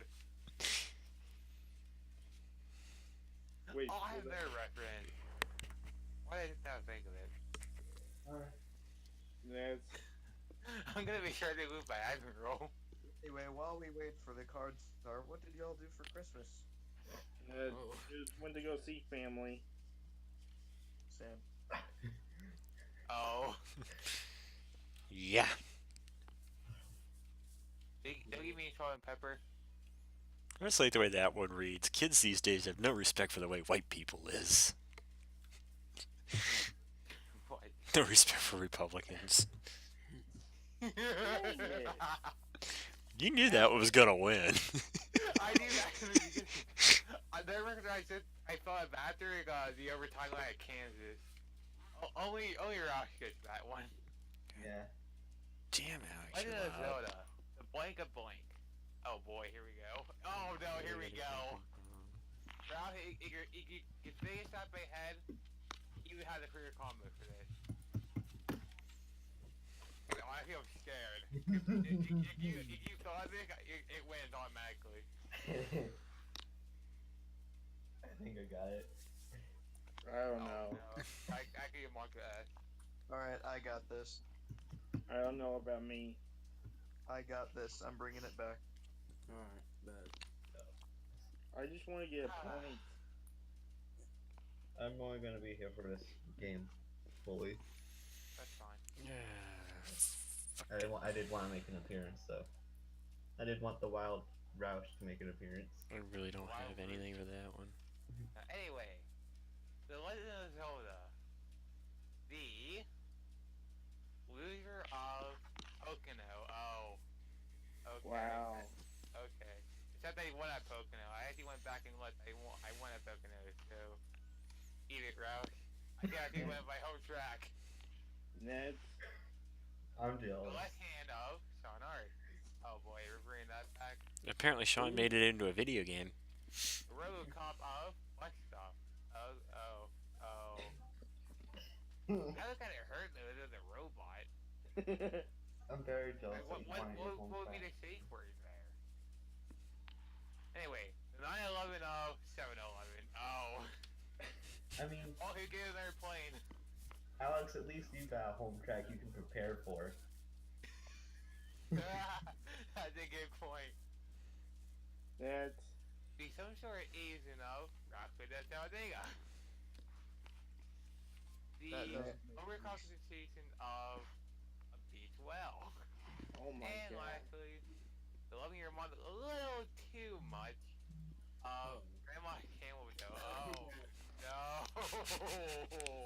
wait. Oh, I have their reference. Why did I not think of it? Alright. That's I'm gonna be sure to lose my admin roll. Anyway, while we wait for the cards, what did y'all do for Christmas? just went to go see family. Sam. Oh. Yeah. Don't give me salt and pepper. I just like the way that one reads. Kids these days have no respect for the way white people is. What? No respect for Republicans. You knew that was gonna win. I knew that from the beginning. I never recognized it. I thought of after the overtime line at Kansas. Only Roush gets that one. Yeah. Damn, Alex, What is you're loud. Zelda? The blank of blank. Oh boy, here we go. Oh no, here we go. Roush, if they stop my head, you had the career combo for this. Oh, I feel scared. If you thought of it, it wins automatically. I think I got it. I don't Oh, know. no. I could get marked that. Alright, I got this. I don't know about me. I got this. I'm bringing it back. Alright, bed. I just want to get a point. I'm only gonna be here for this game fully. That's fine. I did want to make an appearance, though. I did want the Wild Roush to make an appearance. I really don't have anything for that one. Anyway, The Legend of Zelda. The loser of Pocono. Oh. Okay. Wow. Okay. Except they won at Pocono. I actually went back and looked. I won at Pocono, so eat it, Roush. I actually went my home track. That's I'm The jealous. left hand of Sean Art. Oh boy, we're bringing that back. Apparently Sean made it into a video game. Robocop of what stuff? Oh. I look at it hurt though, it was a robot. I'm very jealous What that you want to get home would be track. the safe word there? Anyway, the 9/11 of 7/11. Oh. I mean, Oh, who gave their plane? Alex, at least you got a home track you can prepare for. That's a good point. that's Be some sort of easy enough. Rockford at Talladega. The That doesn't make overcompensation of a beach well. oh my And god. lastly, the loving your mother a little too much. Grandma Campbell though. Oh no.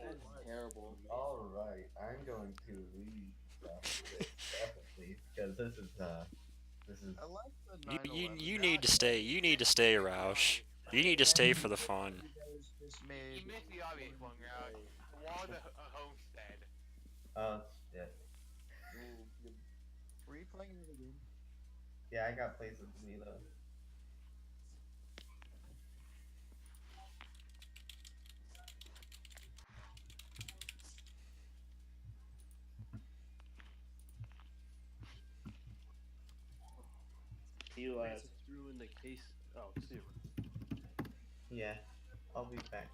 That's terrible. Alright, I'm going to leave definitely, because this is I like the You 9/11. need to stay. You need to stay, Roush. You need to stay for the fun. You guys just You made missed the obvious one, Roush. Wall the homestead. yeah. Were you playing the game? Yeah, I got places to be though. He left. Francis threw in the case. Oh, 0. Yeah, I'll be back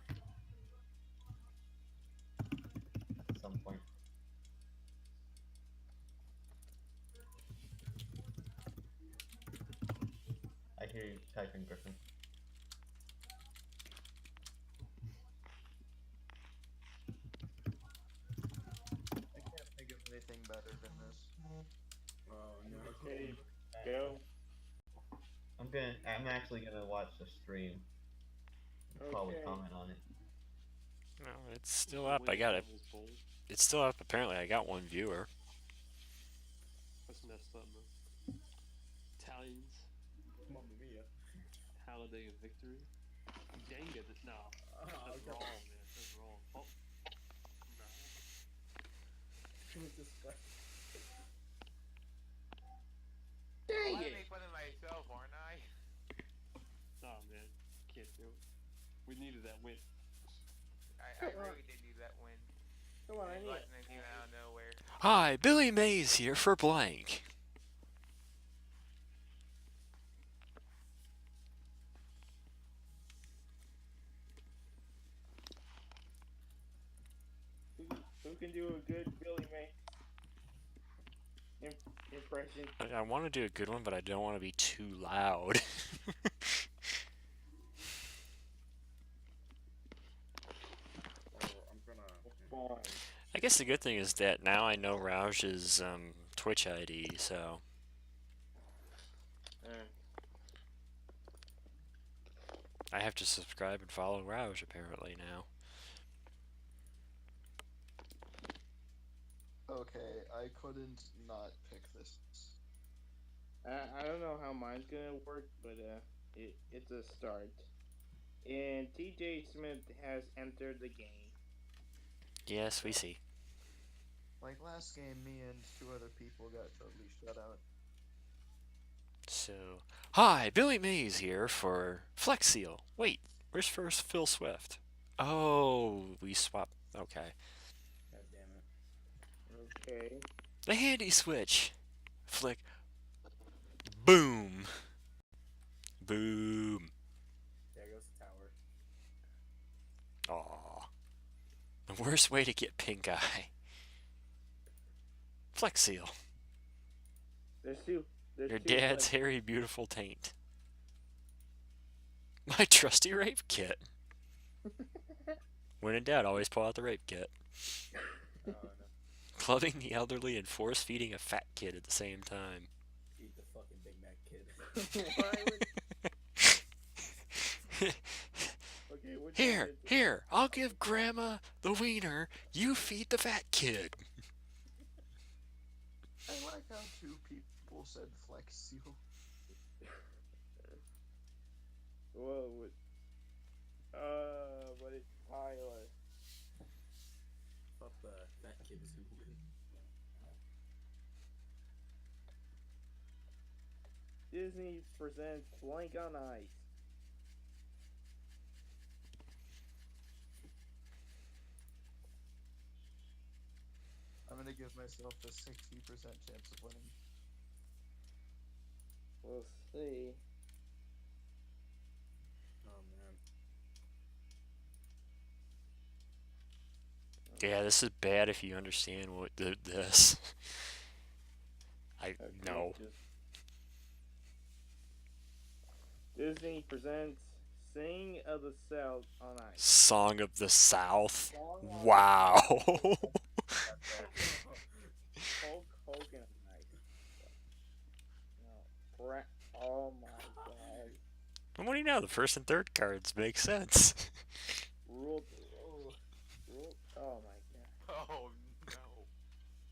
at some point. I hear you typing, Griffin. I can't think of anything better than this. Okay, go. I'm actually gonna watch the stream. Probably Okay. comment on it. No, it's still up. I got it. It's still up. Apparently, I got one viewer. That's messed up, man. Italians, Mamma mia. holiday of victory. Dang it! No, that's wrong, man. That's wrong. Oh, no. Who's this guy? Dang I'm it! making fun of myself, aren't I? Nah, man. Can't do it. We needed that win. I really did need that win. Come on, I It need it. wasn't anything out of nowhere. Hi, Billy Mays here for blank. Who can do a good Billy May impression? I want to do a good one, but I don't want to be too loud. Oh, I'm gonna. Fine. I guess the good thing is that now I know Roush's Twitch ID, so I have to subscribe and follow Roush apparently now. Okay, I couldn't not pick this. I don't know how mine's gonna work, but it's a start. And TJ Smith has entered the game. Yes, we see. Like last game, me and 2 other people got totally shut out. So, hi, Billy Mays here for Flex Seal. Wait, where's first Phil Swift? Oh, we swapped. Okay. God damn it. Okay. The handy switch. Flick. Boom. Boom. There goes the tower. Aw. The worst way to get pink eye. Flex Seal. There's two. There's Your two dad's hairy, beautiful taint. My trusty rape kit. When in doubt, always pull out the rape kit. Oh no. Clubbing the elderly and force feeding a fat kid at the same time. Eat the fucking Big Mac kid. Why would... Okay, which Here, one is it? here, I'll give Grandma the wiener. You feed the fat kid. I like how 2 people said Flex Seal. Whoa, but it's Tyler. Fuck the fat kid zoo. Disney presents Blank on Ice. I'm gonna give myself a 60% chance of winning. We'll see. Oh man. Yeah, this is bad if you understand what this. I Okay, no. Disney presents Sing of the South on Ice. Song of the South. Song on Wow. Hulk Hogan on Ice. No, oh my god. And what do you know? The first and third cards make sense. Rule. Oh my god. Oh no.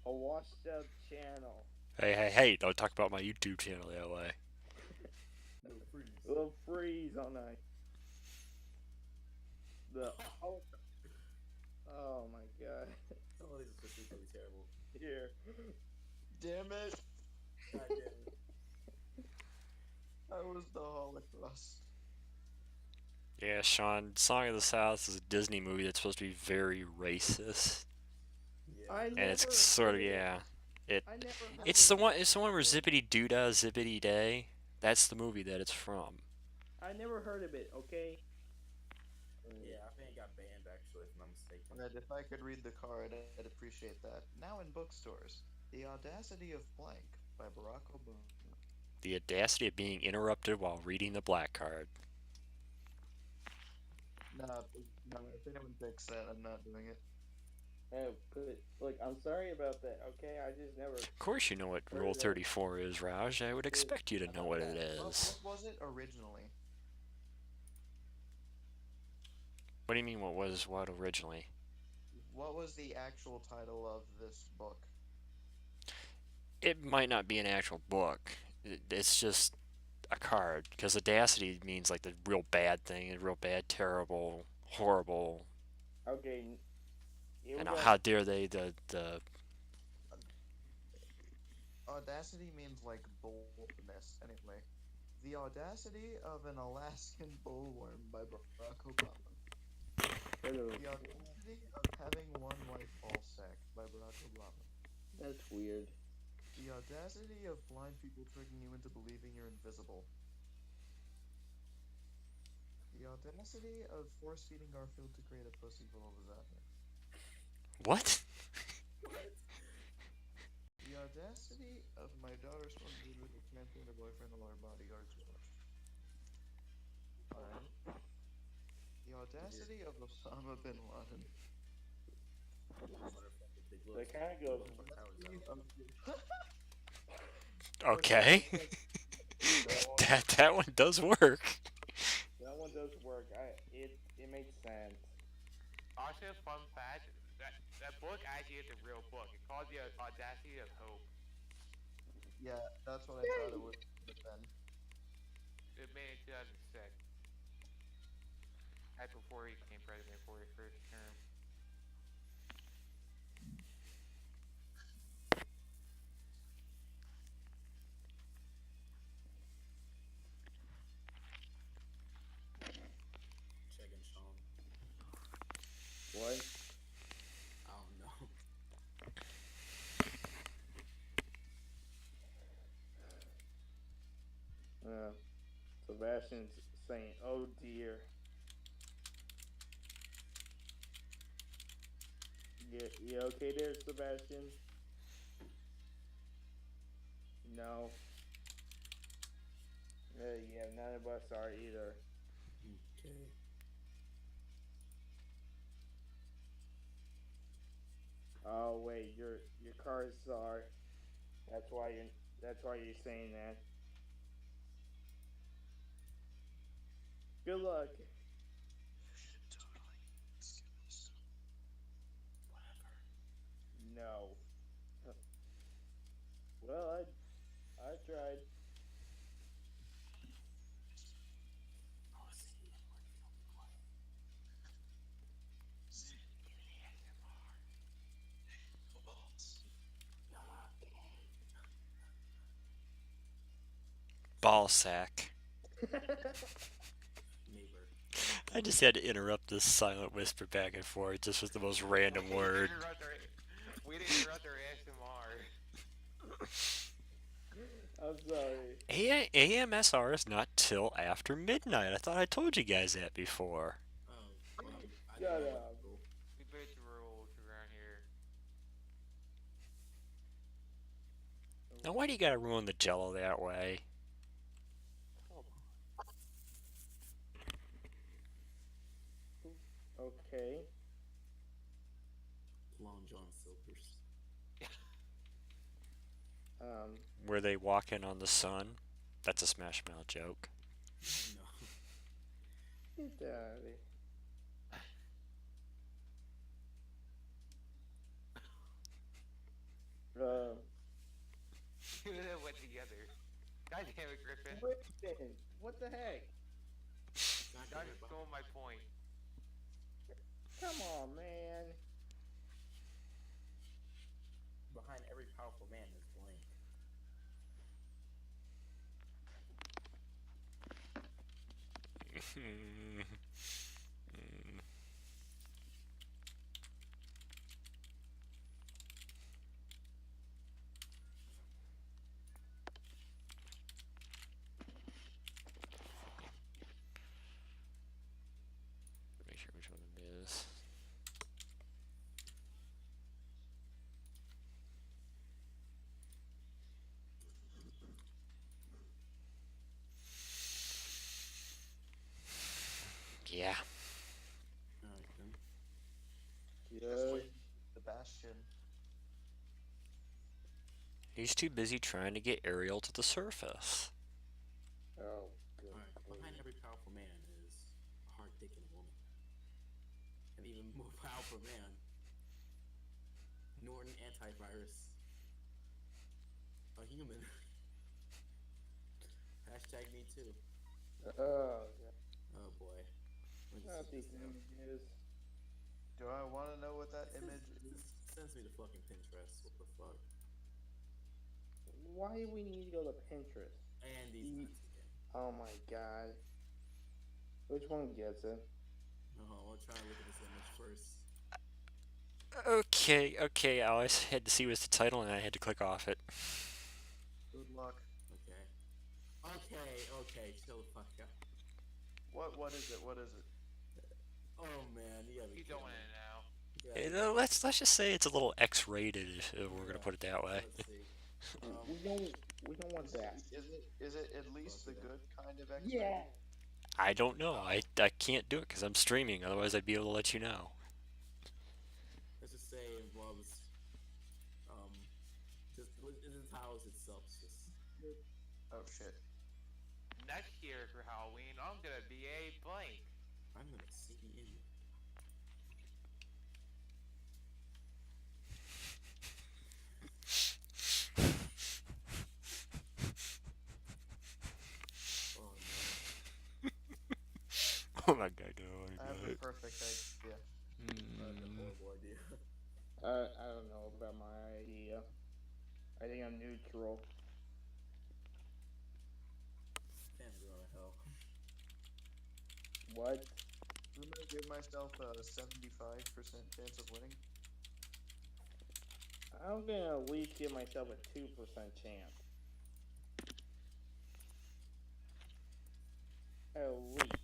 A washed up channel. Hey, don't talk about my YouTube channel that way. No freeze. Little freeze on Ice. The Hulk. Oh my god. Oh, this is just really terrible. Here. Damn it! God damn it. I was the Holocaust. Yeah, Sean, Song of the South is a Disney movie that's supposed to be very racist. Yeah. I And never it's sort of, heard it. yeah. I never heard It's of the one where Zippity Doodah, Zippity Day. That's the movie that it's from. I never heard of it, okay? Yeah, I think it got banned actually, if I'm not mistaken. Right, if I could read the card, I'd appreciate that. Now in bookstores, The Audacity of Blank by Barack Obama. The audacity of being interrupted while reading the black card. No, if anyone picks that, I'm not doing it. But look, I'm sorry about that. Okay, I just never. Of course you know what Heard Rule of that. 34 is, Raj. I would expect you to know what it What is. was it originally? What do you mean, what was what originally? What was the actual title of this book? It might not be an actual book. It's just a card. Because Audacity means like the real bad thing, the real bad, terrible, horrible. Okay. Here we And go. how dare they, the Audacity means like boldness. Anyway, The Audacity of an Alaskan Bullworm by Barack Obama. Hello. The Audacity of Having One White Ball Sack by Barack Obama. That's weird. The Audacity of Blind People Tricking You into Believing You're Invisible. The Audacity of Force Feeding Garfield to create a pussy full of lasagna. what? The Audacity of my daughter smoking with a transgender boyfriend and our bodyguard too much. Alright. The Audacity of Osama bin Laden. That kind of goes. Okay. that one does work. That one does work. It makes sense. Also, fun fact, that book actually is a real book. It's called The Audacity of Hope. Yeah, that's what I thought it would have been. It made in 2006. Right before he became president for his first term. Checking Sean. What? I don't know. Sebastian's saying, "Oh dear." You okay there, Sebastian? No. Yeah, none of us are either. Okay. Oh wait, your cars are. That's why you're saying that. Good luck. No. Well, I tried. Ball sack. Neighbor. I just had to interrupt this silent whisper back and forth just with the most random word. We didn't interrupt our ASMR. I'm sorry. AMSR is not till after midnight. I thought I told you guys that before. Oh, well, I Shut didn't know. up. We break the rules around here. Now, why do you gotta ruin the jello that way? Okay. Long John Silvers. Were they walking on the sun? That's a Smash Mouth joke. No. Get out of here. Two of them went together. God damn it, Griffin. Griffin, what the heck? Now you stole my point. Come on, man. Behind every powerful man is blank. Make sure which one it is. Yeah. Alright then. Yeah. The Sebastian. He's too busy trying to get Ariel to the surface. Oh, good. Alright, behind every powerful man is a hard dick and a woman. An even more powerful man. Norton Antivirus. A human. Hashtag me too. Oh, Oh boy. Let me not see these this now. images. Do I want to know what that image is? This sends me to fucking Pinterest. What the fuck? Why do we need to go to Pinterest? And these nuts again. Oh my god. Which one gets it? I'll try to look at this image first. Okay, all I had to see was the title and I had to click off it. Good luck. Okay, chill the fuck out. What is it? What is it? Oh man, you gotta be You kidding don't want me. to know. You Eh, gotta be- Let's just say it's a little X-rated, if we're gonna put it that way. Let's see. We don't want that. Is it at least the good kind of X? Yeah. I don't know. I can't do it because I'm streaming. Otherwise, I'd be able to let you know. Let's just say it involves just the house itself. Just Oh shit. Next year for Halloween, I'm gonna be a blank. I'm gonna see in. Oh no. Oh my god, no. I have the perfect idea. That's a horrible idea. I don't know about my idea. I think I'm neutral. Damn, go to hell. What? I'm gonna give myself a 75% chance of winning. I'm gonna at least give myself a 2% chance. At least.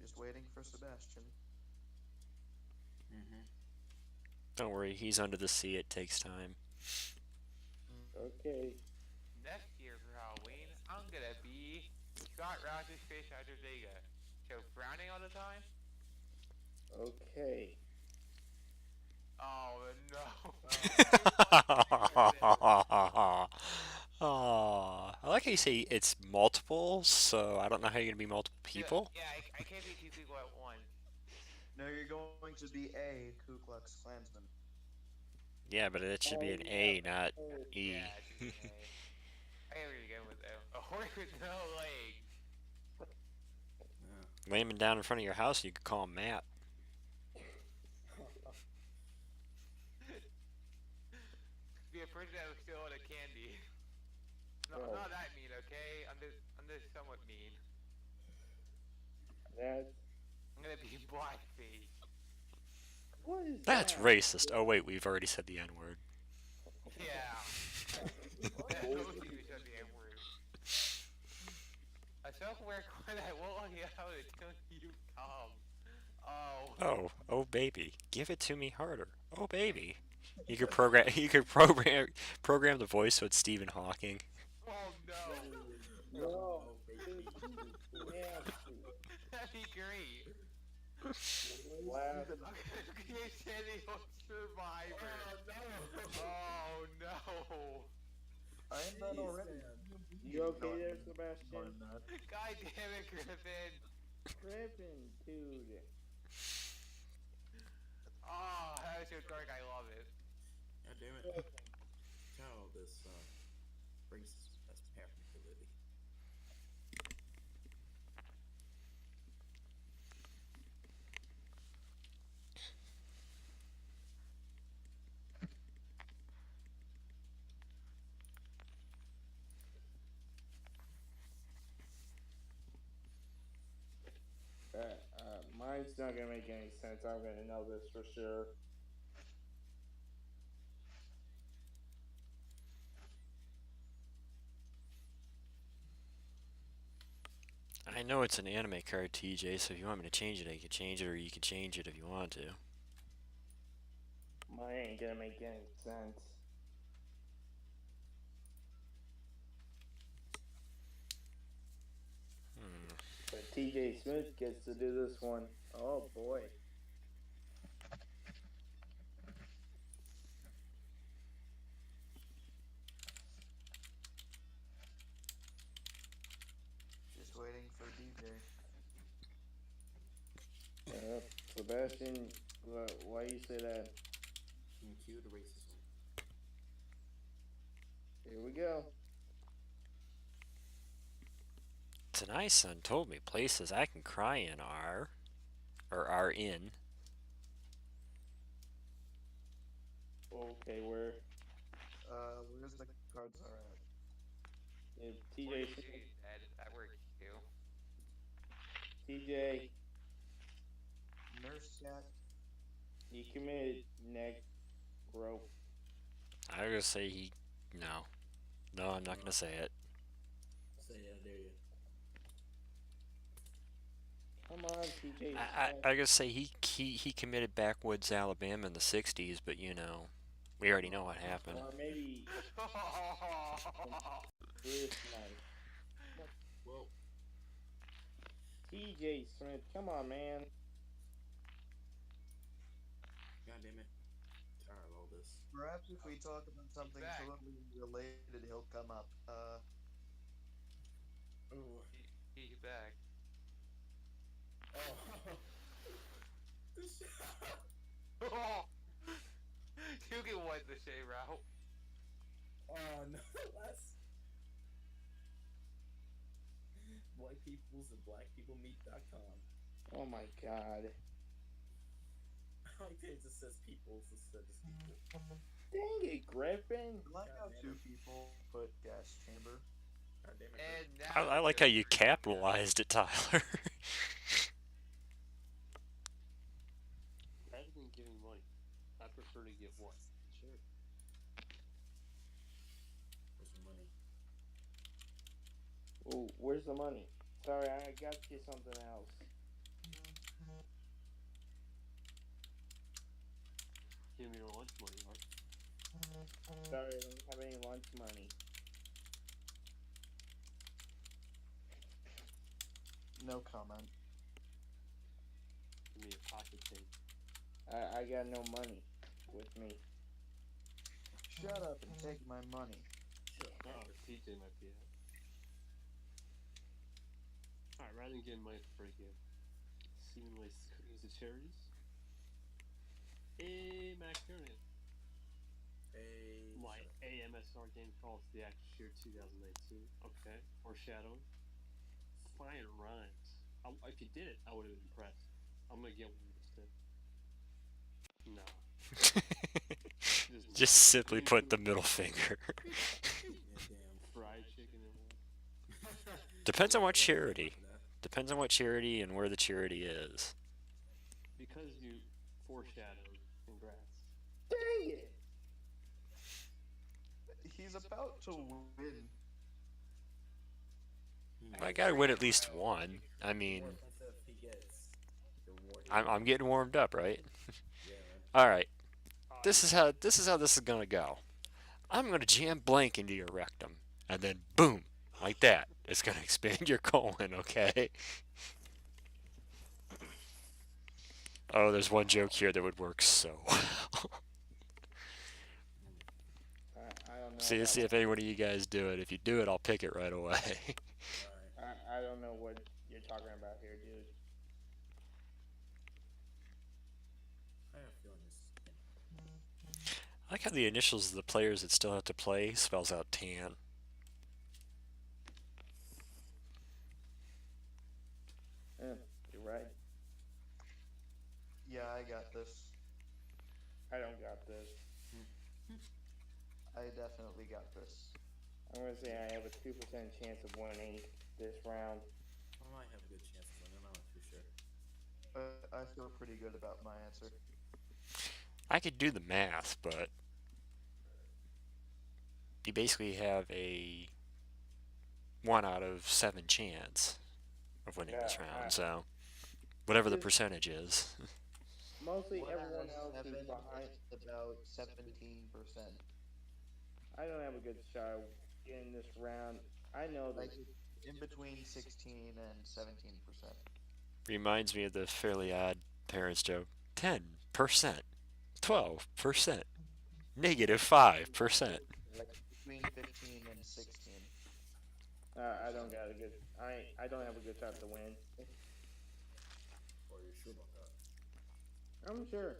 Just waiting for Sebastian. Mm-hmm. Don't worry, he's under the sea. It takes time. Okay. Next year for Halloween, I'm gonna be Scott Rogers Fish out of Vega. So frowning all the time? Okay. Oh no. Aw. I like how you say it's multiple, so I don't know how you're gonna be multiple people. Yeah, I can't be two people at once. No, you're going to be a Ku Klux Klansman. Yeah, but it should be an A, not E. Yeah, it's an A. I already go with them. A horse with no legs. Yeah. Lay him down in front of your house, you could call him Matt. Be a person that was still on a candy. No, Oh. I'm not that mean, okay? I'm just somewhat mean. That's I'm gonna be blackface. what is That's that? racist. Oh wait, we've already said the N-word. Yeah. Those two said the N-word. A self-aware coin that won't let you out until you come. Oh. Oh baby, give it to me harder. Oh baby. You could program the voice so it's Stephen Hawking. Oh no. No. baby. Nasty. That'd be great. Laugh. You said he was Survivor. Oh no. I am not already. You okay there, Sebastian? God damn it, Griffin. Tripping, dude. Oh, that was so dark. I love it. God damn it. All this racist ability. Mine's not gonna make any sense. I'm gonna know this for sure. I know it's an anime card, TJ, so if you want me to change it, I can change it, or you can change it if you want to. Mine ain't gonna make any sense. TJ Smith gets to do this one. Oh boy. Just waiting for DJ. Sebastian, why you say that? Cue the racism. Here we go. Tonight, son told me places I can cry in are in. Okay, where? Where's the cards are at? If What TJ did Smith, you do, Dad? That works too. TJ, Nurse cat. he committed neck rope. I was gonna say no, I'm not gonna say it. Say yeah, dare you. Come on, TJ Smith. I gotta say he committed backwoods Alabama in the '60s, but we already know what happened. Or maybe this night. Well, TJ Smith, come on, man. God damn it. Tired of all this. Perhaps if we talk about something Back. fluently related, he'll come up. Ooh. He's back. Oh. You can wipe the shade route. Oh no, less. Whitepeoplesandblackpeoplemeet.com. Oh my god. I like that it just says peoples instead of just people. Dang it, Griffin. I like how two people put gas chamber. God damn it. And now I like how you capitalized it, Tyler. Rather than giving money, I prefer to give what? Sure. Where's the money? Oh, where's the money? Sorry, I got to get something else. Give me your lunch money, Mark. Sorry, I don't have any lunch money. No comment. Give me a pocket change. I got no money with me. Shut up and take my money. Oh, TJ might be out. Alright, rather than giving money for free, give semen waste cookies to charities. Hey, Mac Kiernan. Hey. My AMSR game calls the Actors Year 2019. Okay. Foreshadowing. Fine rhymes. If you did it, I would have been impressed. I'm gonna get one instead. No. Just simply put the middle finger. Damn. Fried chicken and all. Depends on what charity. Depends on what charity and where the charity is. Because you foreshadowed. Congrats. Dang it! He's about to win. I gotta win at least one. I mean, More offensive he gets, the more he I'm getting warmed up, right? Yeah, man. All right. This is how this is gonna go. I'm gonna jam blank into your rectum, and then boom, like that. It's gonna expand your colon. Okay. Oh, there's one joke here that would work so well. I don't know. See if any one of you guys do it. If you do it, I'll pick it right away. Alright. I don't know what you're talking about here, dude. I have a feeling this. I like how the initials of the players that still have to play spells out tan. You're right. Yeah, I got this. I don't got this. I definitely got this. I'm gonna say I have a 2% chance of winning this round. I might have a good chance of winning. I'm not too sure. But I feel pretty good about my answer. I could do the math, but you basically have a 1 out of 7 chance of winning this Yeah, round. So whatever the Just- percentage is. Mostly One everyone out of else is seven behind. is about 17%. I don't have a good shot of getting this round. I know that. Like, in between 16 and 17%. Reminds me of the Fairly Odd Parents joke. 10%, 12%, -5%. Like between 15 and 16. I don't got a good. I don't have a good shot to win. Or you're sure about that? I'm sure.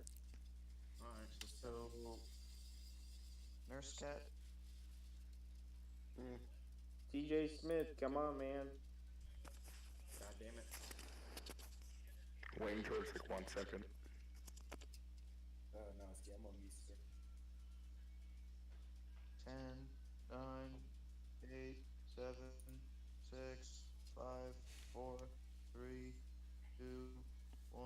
Alright, So, Nurse Cat, TJ Smith, come on, man. god damn it. Waiting towards like 1 second. Oh no, see, I'm on mute still. 10, 9, 8, 7, 6, 5, 4, 3, 2, 1.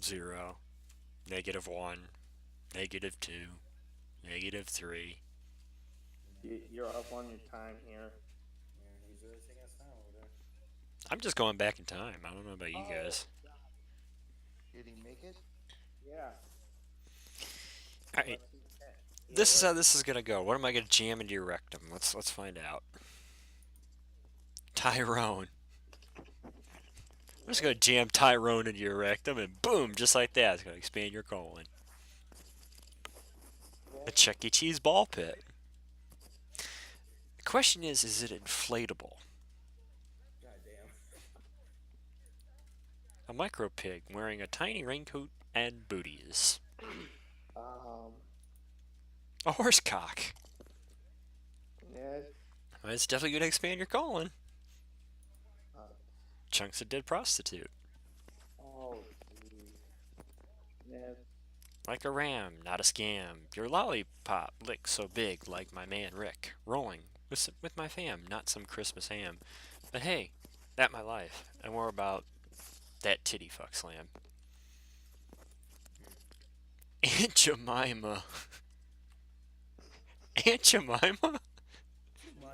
0, -1, -2, -3. You're up on your time here. Yeah, he's really taking his time over there. I'm just going back in time. I don't know about you guys. Did he make it? Yeah. Alright. This is how this is gonna go. What am I gonna jam into your rectum? Let's find out. Tyrone. I'm just gonna jam Tyrone into your rectum and boom, just like that. It's gonna expand your colon. A Chuck E. Cheese ball pit. The question is it inflatable? God damn. A micro pig wearing a tiny raincoat and booties. A horse cock. Yeah. It's definitely gonna expand your colon. Uh, Chunks of dead prostitute. oh, geez. Yeah. Like a ram, not a scam. Your lollipop lick so big like my man Rick. Rolling with my fam, not some Christmas ham. But hey, that my life. And more about that titty fuck slam. Aunt Jemima. Aunt Jemima?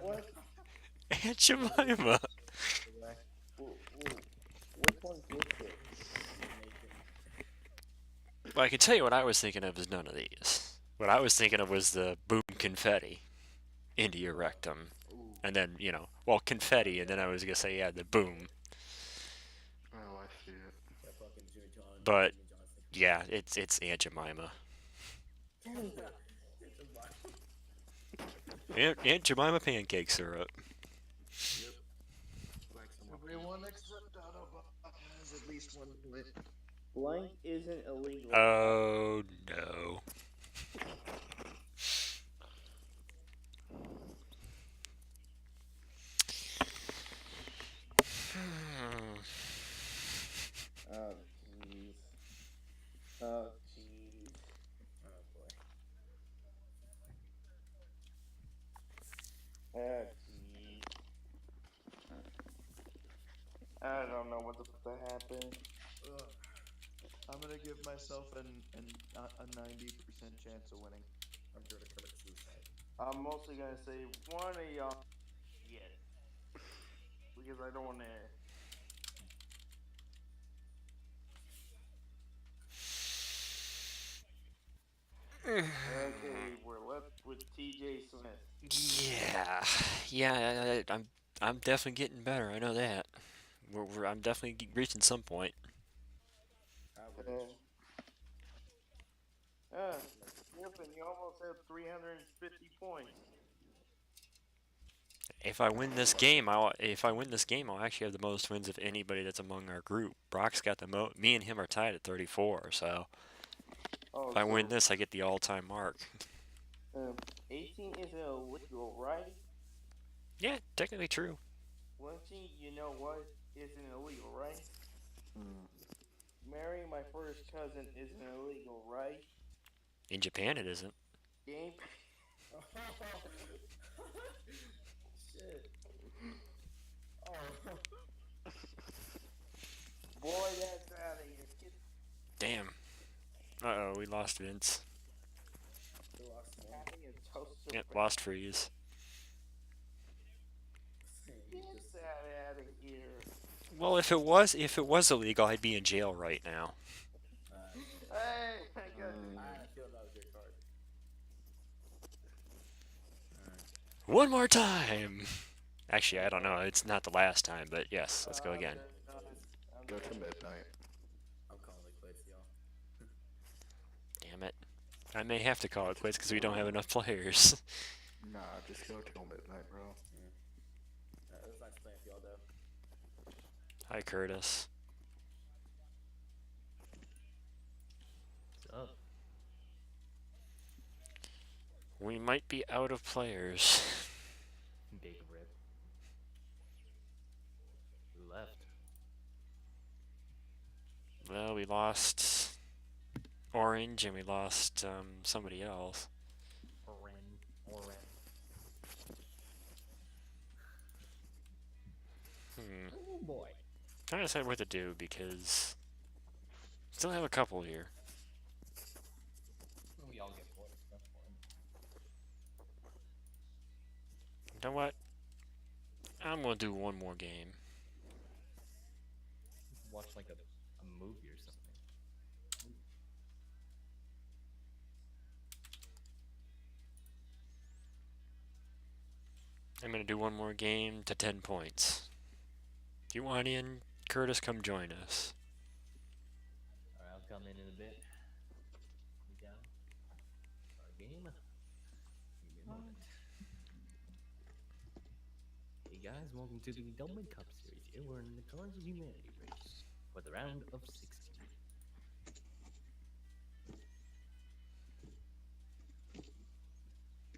What? Aunt Jemima. Which one gets it? Well, I can tell you what I was thinking of is none of these. What I was thinking of was the boom confetti into your rectum. And then, you know, well, confetti, and then I was going to say, yeah, the boom. Oh, I see it. That fucking Jimmy John. But, Jimmy Johnson. yeah, it's Aunt Jemima. Aunt Jemima pancake syrup. Like someone. Everyone except Autobot has at least one lit. Blank isn't illegal. Oh, no. Oh, jeez. Oh, jeez. Oh boy. Oh, jeez. I don't know what the fuck happened. I'm gonna give myself a 90% chance of winning. I'm sure to commit suicide. I'm mostly gonna say one of y'all get it. Because I don't wanna. Okay, we're left with TJ Smith. Yeah, I'm definitely getting better. I know that. I'm definitely reaching some point. Griffin, you almost had 350 points. If I win this game, I'll actually have the most wins of anybody that's among our group. Brock's got the most. Me and him are tied at 34. So Oh, if I win this, I get the all-time mark. 18 isn't illegal, right? Yeah, technically true. 20, you know what? Isn't illegal, right? Marrying my first cousin isn't illegal, right? In Japan, it isn't. Game. Shit. Oh. Boy, that's out of here. Get Damn. Uh-oh, we lost Vince. We lost one. having a toaster. Yep, lost Freeze. Get that out of here. Well, if it was illegal, I'd be in jail right now. Hey, I got I feel that was your card. Alright. One more time! Actually, I don't know. It's not the last time, but yes, let's go again. Go to midnight. I'm calling it quits, y'all. Damn it. I may have to call it quits because we don't have enough players. Nah, just go till midnight, bro. It was nice playing with y'all, though. Hi, Curtis. What's up? We might be out of players. Big rip. Who left? Well, we lost Orange and we lost somebody else. Oren. Oh boy. Trying to decide what to do because still have a couple here. We all get bored. That's fine. You know what? I'm gonna do one more game. Watch like a movie or something. I'm gonna do one more game to 10 points. If you want in, Curtis, come join us. Alright, I'll come in a bit. You down? Our game? Give me a moment. Hey guys, welcome to the Dublin Cup Series. Here we're in the Cards of Humanity race for the round of 16.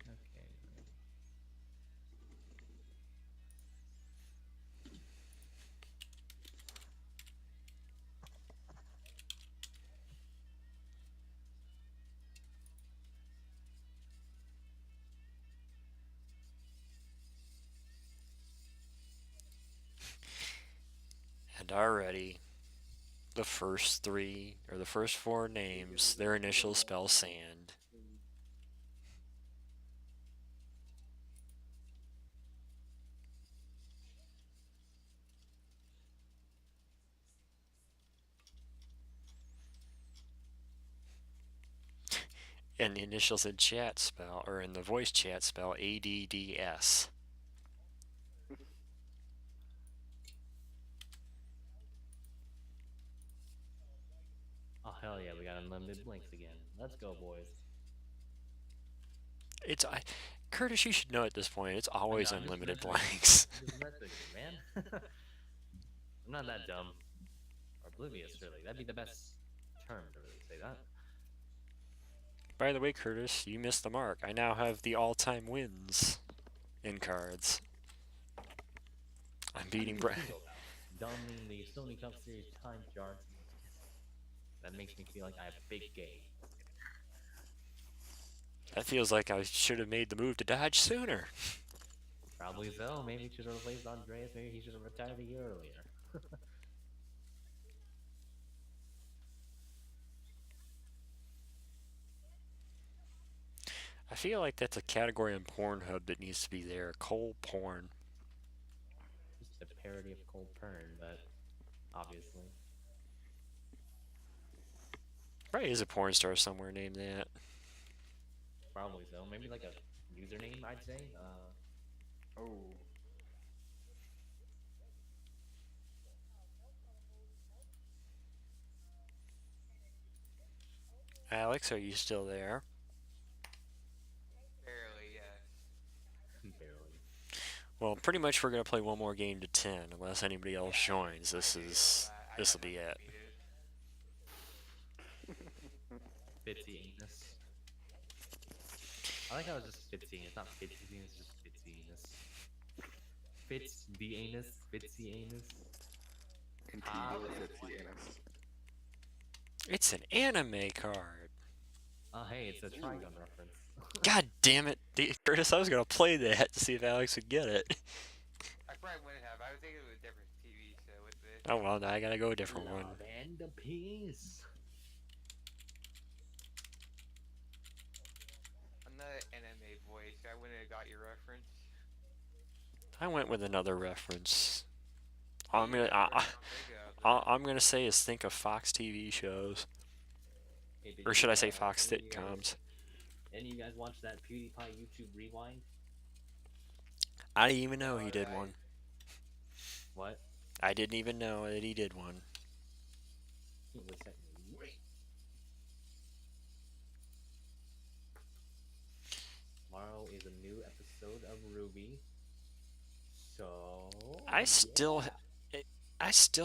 Okay. And already, the first three, or the first four names, their initials spell sand. And the initials in chat spell, or in the voice chat spell ADDS. Oh hell yeah, we got unlimited blinks again. Let's go, boys. Curtis, you should know at this point, it's always I'm just unlimited messing with you. blanks. I'm just messing with you, man. I'm not that dumb. Or oblivious, really. That'd be the best term to really say that. By the way, Curtis, you missed the mark. I now have the all-time wins in cards. I'm beating Brad. Dominating the Sony Cup Series time charts. That makes me feel like I have big game. That feels like I should have made the move to Dodge sooner. Probably so. Maybe we should have replaced Andreas. Maybe he should have retired a year earlier. I feel like that's a category on Pornhub that needs to be there. Coal porn. Just a parody of Cold Pern, but obviously. Probably is a porn star somewhere named that. Probably so. Maybe like a username, I'd say. Oh. Alex, are you still there? Barely, yes. Barely. Well, pretty much we're gonna play one more game to 10, unless anybody else joins. This will be it. Fitzy anus. I like how it's just Fitzy. It's not Fitzy, it's just Fitzy anus. Fitz the anus, Fitzy anus. Anus. It's an anime card. Oh hey, it's a Trigun reference. God damn it, Curtis! I was gonna play that to see if Alex would get it. I probably wouldn't have. I was thinking of a different TV show with this. Oh well, now I gotta go a different one. Love and peace. I'm not an anime voice. I wouldn't have got your reference. I went with another reference. I'm gonna say is think of Fox TV shows, Hey, did or you, should I say Fox any of you guys- sitcoms? Any of you guys watch that PewDiePie YouTube Rewind? I didn't even know he did one. What? I didn't even know that he did one. It was that great. Tomorrow is a new episode of Ruby. So I still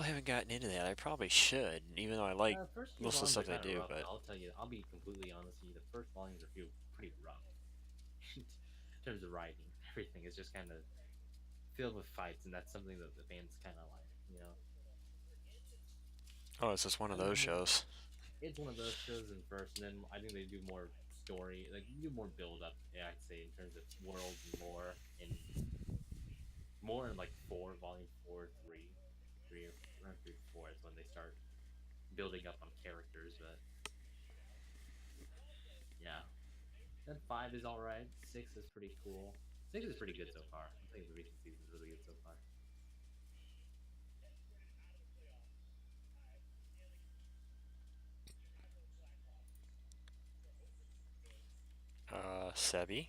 haven't gotten into that. I probably should, even though I like first few most of the volumes stuff are they kinda do. rough, But I'll tell you, I'll be completely honest with you. The first volumes are pretty rough in terms of writing. Everything is just kind of filled with fights, and that's something that the fans kind of like, you know. oh, it's just one of those shows. It's one of those shows in first, and then I think they do more story, like do more build up. Yeah, I'd say in terms of world and lore, and more in like volume 4, 3, or around 3 to 4 is when they start building up on characters. But yeah, then 5 is all right. 6 is pretty cool. 6 is pretty good so far. I think the recent season is really good so far. Sebi.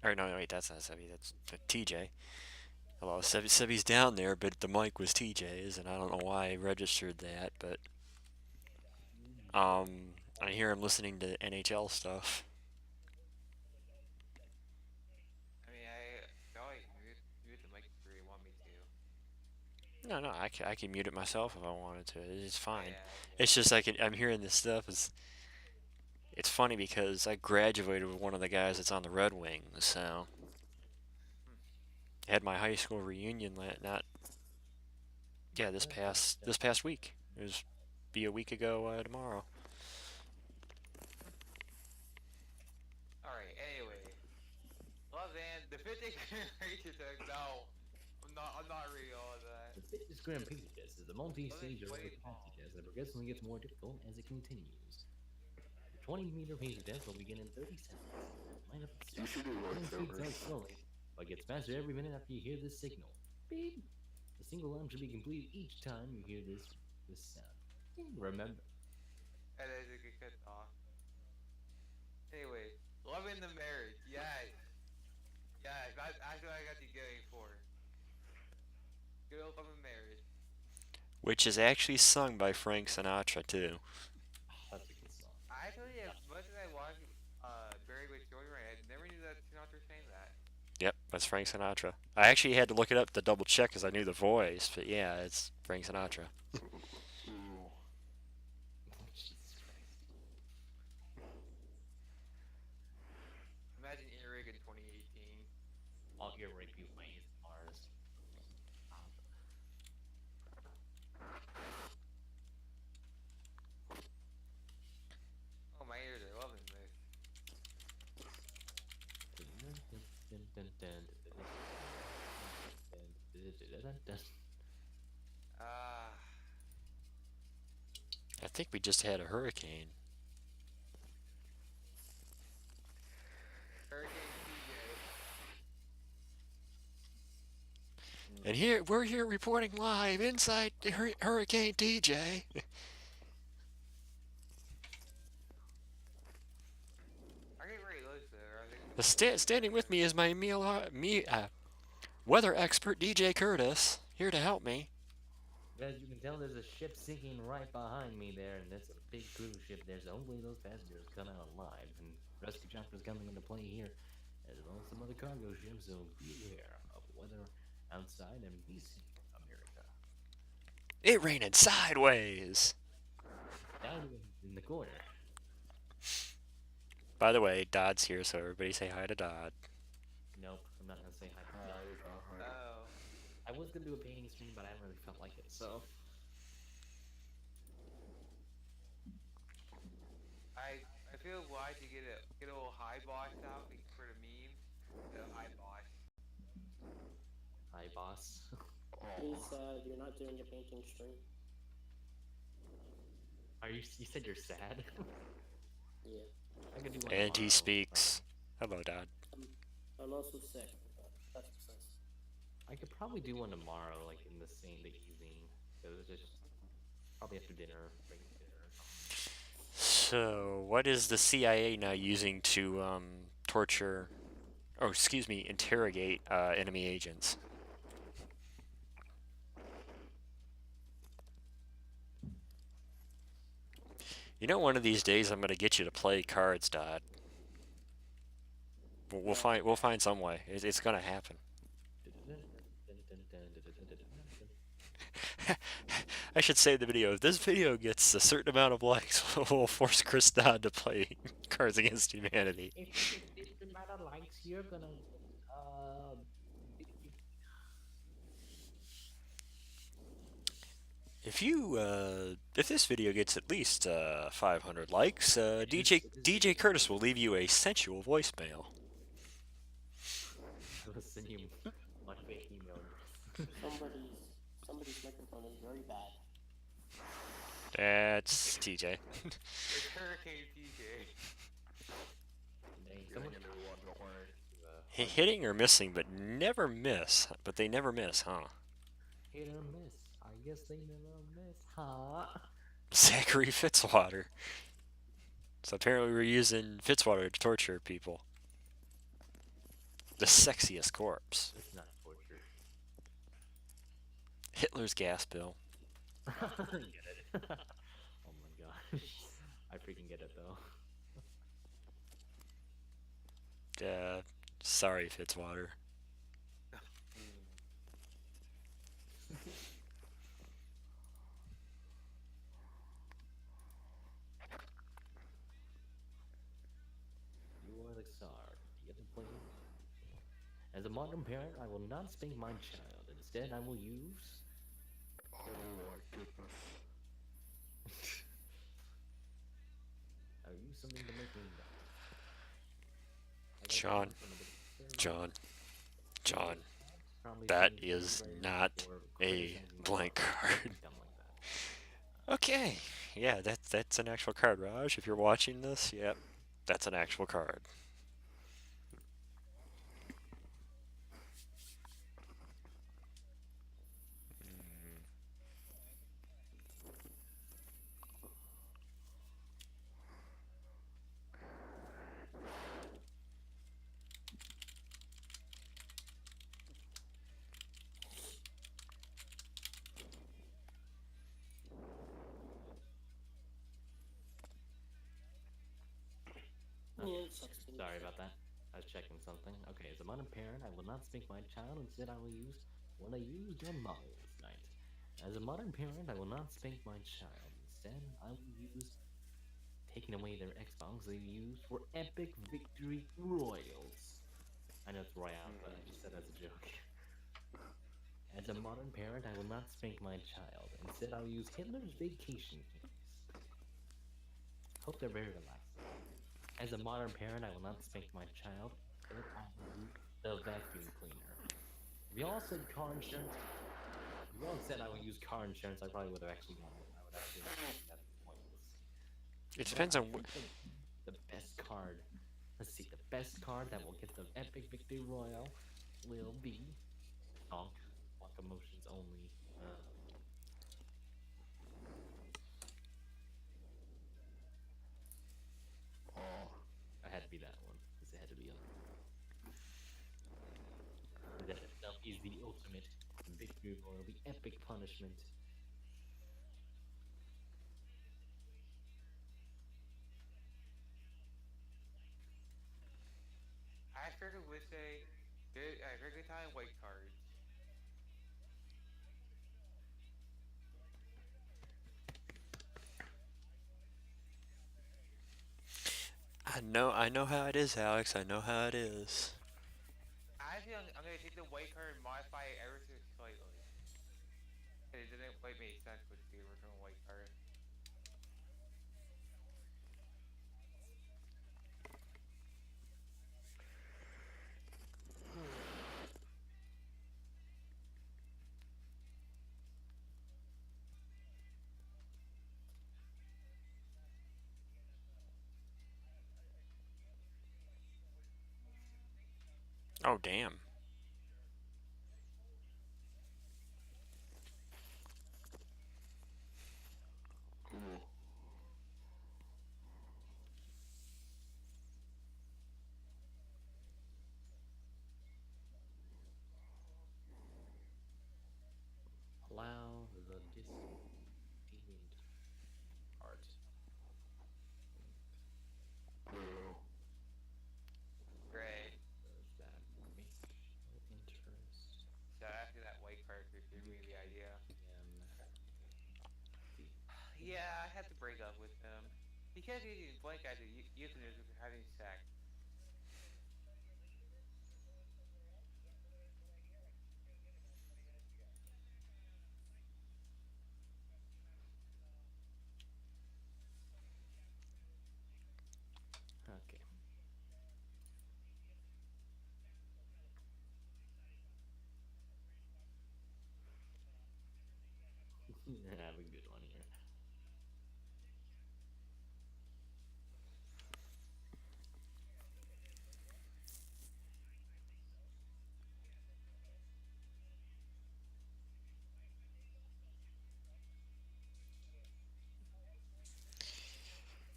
Or no, wait, that's not Sebi. That's TJ. Hello, Sebi's down there, but the mic was TJ's, and I don't know why I registered that, but I hear him listening to NHL stuff. I mean, I always mute the mic if you want me to. No, I can mute it myself if I wanted to. It's fine. Yeah. It's just I'm hearing this stuff. It's funny because I graduated with one of the guys that's on the Red Wings, so I had my high school reunion this past week. It was be a week ago tomorrow. Alright, anyway. Well then, the 50th creature tag, no. I'm not reading all of that. The Fitness Grand Prix test is the multi-stage capacity test that progressively gets more difficult as it continues. The 20-meter pacer test will begin in 30 seconds. Line up at the start. Speeds out slowly, but gets faster every minute after you hear this signal. Beep! A single alarm should be completed each time you hear this sound. Remember. And then it get cut off. Anyway, love in the marriage, yes. Yes, that's what I got you going for. Good old love in marriage. Which is actually sung by Frank Sinatra, too. That's a good song. Actually, as much as I watched Buried with Children, I never knew that Sinatra sang that. Yep, that's Frank Sinatra. I actually had to look it up to double check because I knew the voice, but yeah, it's Frank Sinatra. Imagine earwig in 2018. I'll earwig you my ASMRs. Oh, my ears are loving this. I think we just had a hurricane. Hurricane TJ. And we're here reporting live inside Hurricane TJ. I get very close there. Standing with me is my weather expert DJ Curtis, here to help me. As you can tell, there's a ship sinking right behind me there, and that's a big cruise ship there, so hopefully those passengers come out alive, and rescue choppers coming into play here, as well as some other cargo ships, so be aware of weather outside and be safe, America. It raining sideways. Down in the corner. By the way, Dodd's here, so everybody say hi to Dodd. Nope, I'm not gonna say hi to Dodd. Oh. I was gonna do a painting stream, but I haven't really felt like it, so. I feel obliged to get a little high boss out for the meme. The high boss. Hi, boss. Please, you're not doing a painting stream. You said you're sad? Yeah. I could do one And he tomorrow. speaks. Hello, Dodd. I'm also sick. That's besides. I could probably do one tomorrow, like in the evening. So it's just probably after dinner, bring dinner or something. So, what is the CIA now using to torture Oh, excuse me, interrogate enemy agents. You know, one of these days I'm gonna get you to play cards, Dodd. We'll find some way. It's gonna happen. I should say in the video, if this video gets a certain amount of likes, we'll force Chris Dodd to play Cards Against Humanity. If you get the amount of likes, you're gonna if this video gets at least 500 likes, DJ Curtis will leave you a sensual voicemail. I'll send you my fake email. Somebody's microphone is very bad. That's TJ. It's Hurricane TJ. Hitting or missing, but never miss. But they never miss, huh? Hit or miss. I guess they never miss, huh? Zachary Fitzwater. So apparently we're using Fitzwater to torture people. The sexiest corpse. It's not torture. Hitler's gas bill. Get it. Oh my gosh. I freaking get it though. Sorry, Fitzwater. You are the czar. You get the point? As a modern parent, I will not spank my child. Instead, I will use... Oh my goodness. I'll use something to make me John, that is not a blank card. Okay, yeah, that's an actual card, Raj. If you're watching this, yep, that's an actual card. Sorry about that. I was checking something. Okay, as a modern parent, I will not spank my child. Instead, I will use what I used on Mother's Night. As a modern parent, I will not spank my child. Instead, I will use taking away their Xbox they use for epic victory royals. I know it's royale, but I just said that as a joke. As a modern parent, I will not spank my child. Instead, I will use Hitler's vacation case. Hope they're very relaxed. As a modern parent, I will not spank my child. Instead, I will use the vacuum cleaner. If y'all said car insurance, if y'all said I would use car insurance, I probably would have actually gone with it. I would actually have that pointless. It depends on the best card. Let's see, the best card that will get the epic victory royal will be Donk. Emotions only. I had to be that one. Because it had to be that itself is the ultimate victory royal, the epic punishment. I figured would say regular time white cards. I know how it is, Alex. I know how it is. Actually, I'm gonna take the white card and modify it ever so slightly. It didn't quite make sense with the original white card. Oh, damn. Yeah, I had to break up with him. He kept using blank as a euphemism for having sex. Okay. Have a good one here.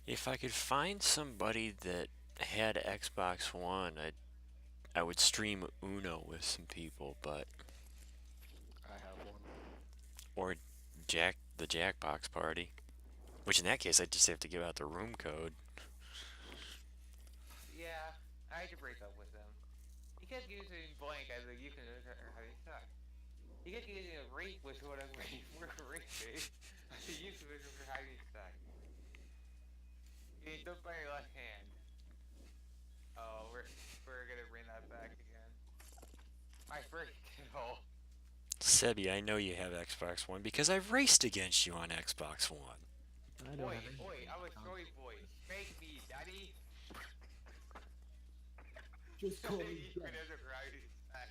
If I could find somebody that had Xbox One, I would stream Uno with some people, but I have one. or the Jackbox party. Which in that case I'd just have to give out the room code. Yeah, I had to break up with him. He kept using blank as a euphemism for having sex. He kept using a rape was what I'm waiting for raping as a euphemism for having sex. He took my left hand. Oh, we're gonna bring that back again. My first kill. Sebi, I know you have Xbox One because I've raced against you on Xbox One. I don't Oi, have any. oi, I'm a Troy boy. Spank me, daddy. Just call me Euphemism Dad. for having sex.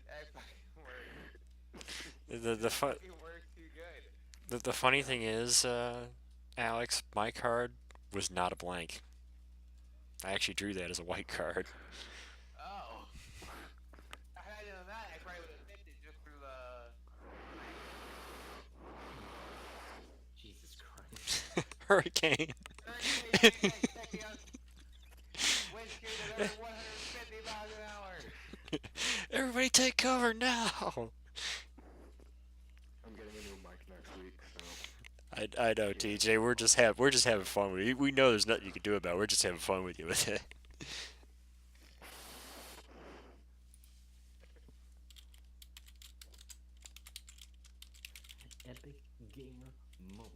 That fucking works. The Fucking works too good. the funny thing is, Alex, my card was not a blank. I actually drew that as a white card. Oh. If I had known that, I probably would have picked it just for the... Jesus Christ. Hurricane. Wind speed of over 150 miles an hour. Everybody take cover now. I'm getting a new mic next week, so I know, TJ. We're just having fun with you. We know there's nothing you can do about it. We're just having fun with you with it. Epic gamer moment.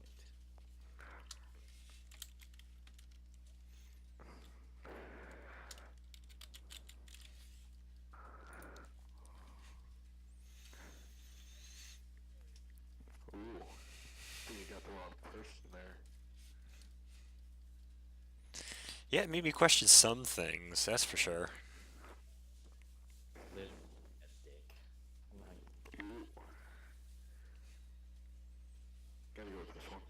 ooh, I think you got the wrong person there. Yeah, it made me question some things. That's for sure. Live a dick. I'm not- Ooh. Gotta go with this one.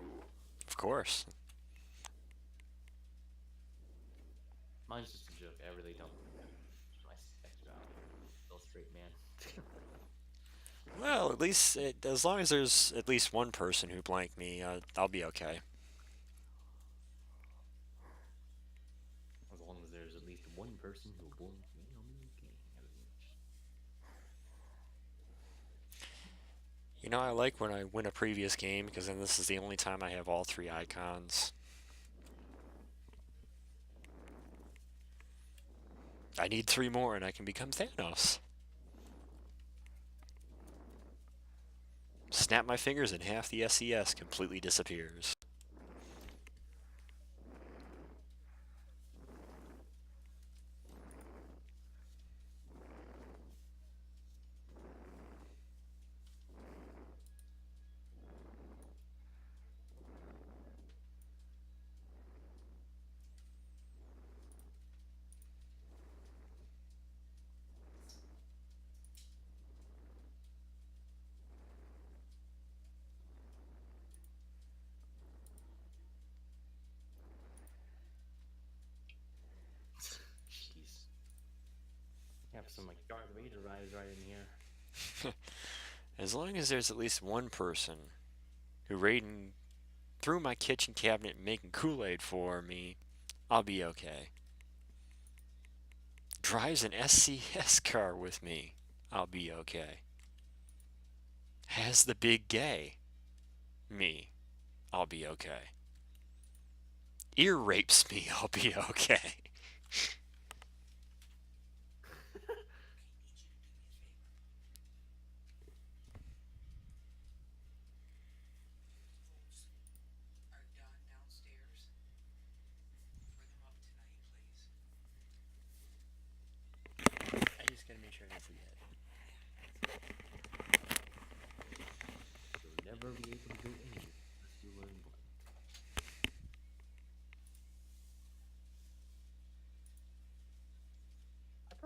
Ooh. Of course. Mine's just a joke. I really don't. My sex value. Still straight man. Well, at least as long as there's at least one person who blanked me, I'll be okay. As long as there's at least one person who will me, I'll be okay. You know, I like when I win a previous game because then this is the only time I have all three icons. I need 3 more and I can become Thanos. Snap my fingers and half the SES completely disappears. Jeez. Have some like Darth Vader vibes right in here. As long as there's at least one person who raiding through my kitchen cabinet and making Kool-Aid for me, I'll be okay. Drives an SCS car with me, I'll be okay. Has the big gay, me, I'll be okay. Ear rapes me, I'll be okay.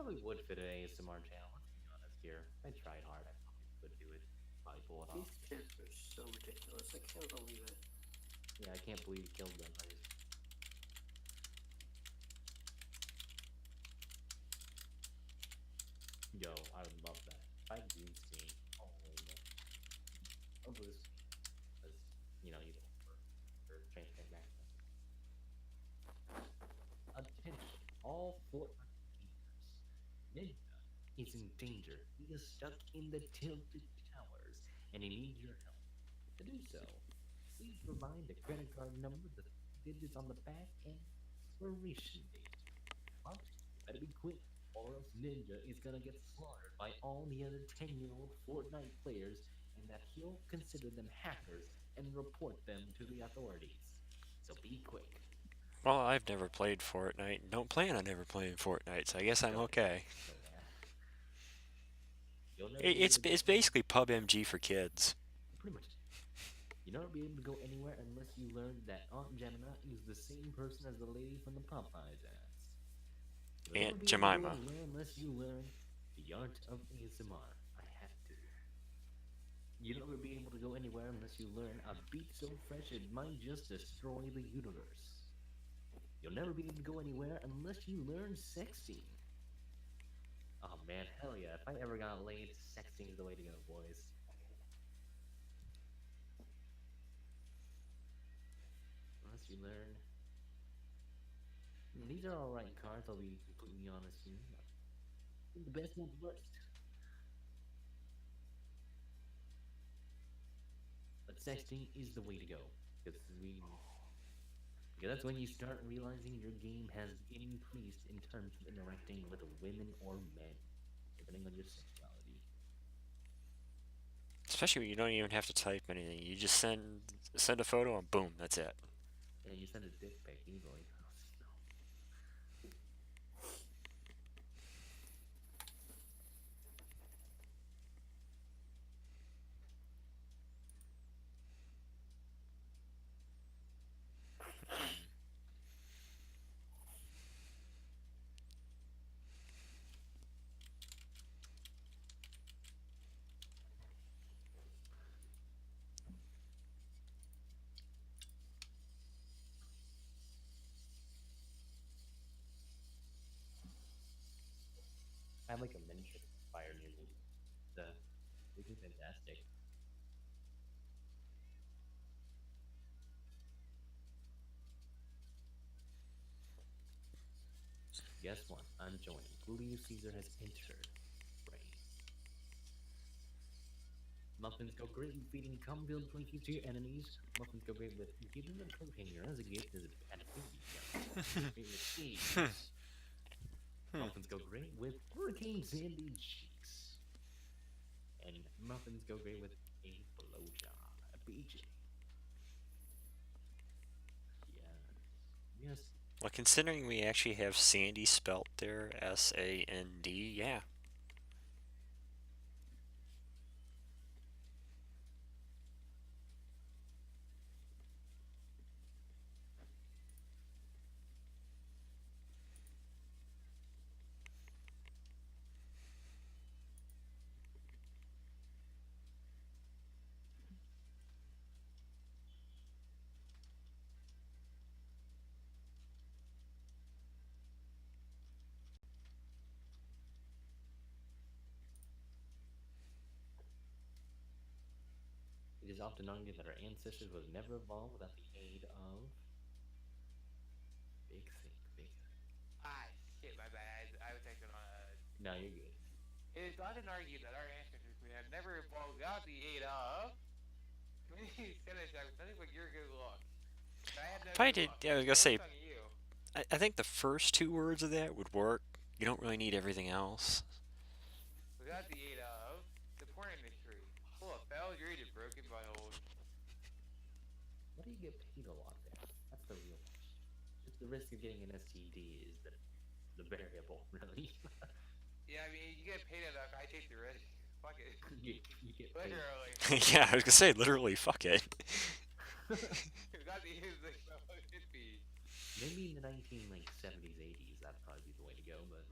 probably would fit an ASMR channel. Let's be honest here. I tried hard. I probably could do it. Probably pull it off. These kids are so ridiculous. I can't believe it. Yeah, I can't believe you killed them. Yo, I would love that. If I do see all of this, because, you know, you or change that back. Attention, all Fortnite gamers. Ninja is in danger. He is stuck in the tilted towers, and he needs your help. To do so, please provide the credit card number, the digits on the back, and expiration date. But better be quick, or else Ninja is gonna get slaughtered by all the other 10-year-old Fortnite players, and that he'll consider them hackers and report them to the authorities. So be quick. Well, I've never played Fortnite and don't plan on ever playing Fortnite, so I guess I'm okay. It's basically PUBG for kids. Pretty much. You'll never be able to go anywhere unless you learn that Aunt Gemina is the same person as the lady from the Popeyes ads. Aunt Jemima. Unless you learn the art of ASMR. I have to. You'll never be able to go anywhere unless you learn a beat so fresh it might just destroy the universe. You'll never be able to go anywhere unless you learn sexting. Oh man, hell yeah. If I ever got laid, sexting is the way to go, boys. Unless you learn... These are alright cards, I'll be completely honest here. The best one's worst. But sexting is the way to go. Because that's when you start realizing your game has increased in terms of interacting with women or men, depending on your sexuality. Especially when you don't even have to type anything. You just send a photo and boom, that's it. And you send a dick pic easily. I have like a miniature fire near me. This is fantastic. Guess what? I'm joining. Julius Caesar has entered. Right. Muffins go great with feeding cum-filled Twinkies to your enemies. Muffins go great with giving them cocaine as a gift as a Muffins go great with Hurricane Sandy cheeks. And muffins go great with a blowjob. A BJ. Yeah. Yes. Well, considering we actually have Sandy spelt there, S-A-N-D, yeah. It is often argued that our ancestors would have never evolved without the aid of... Big Think. Ah, shit, my bad. I was thinking on a... No, you're good. It is often argued that our ancestors would have never evolved without the aid of... Community finish that was nothing but your good luck. I had no Probably good luck. did, I was gonna say, Focus on you. I think the first two words of that would work. You don't really need everything else. Without the aid of the porn industry. Full of failure to broken buttholes. What do you get paid a lot there? That's the real question. Just the risk of getting an STD is the variable, really. Yeah, I mean, you get paid enough, I take the risk. Fuck it. you get paid. Literally. Yeah, I was gonna say, literally, fuck it. Without the aid of the it'd be... Maybe in the 1970s, 80s, that'd probably be the way to go, but...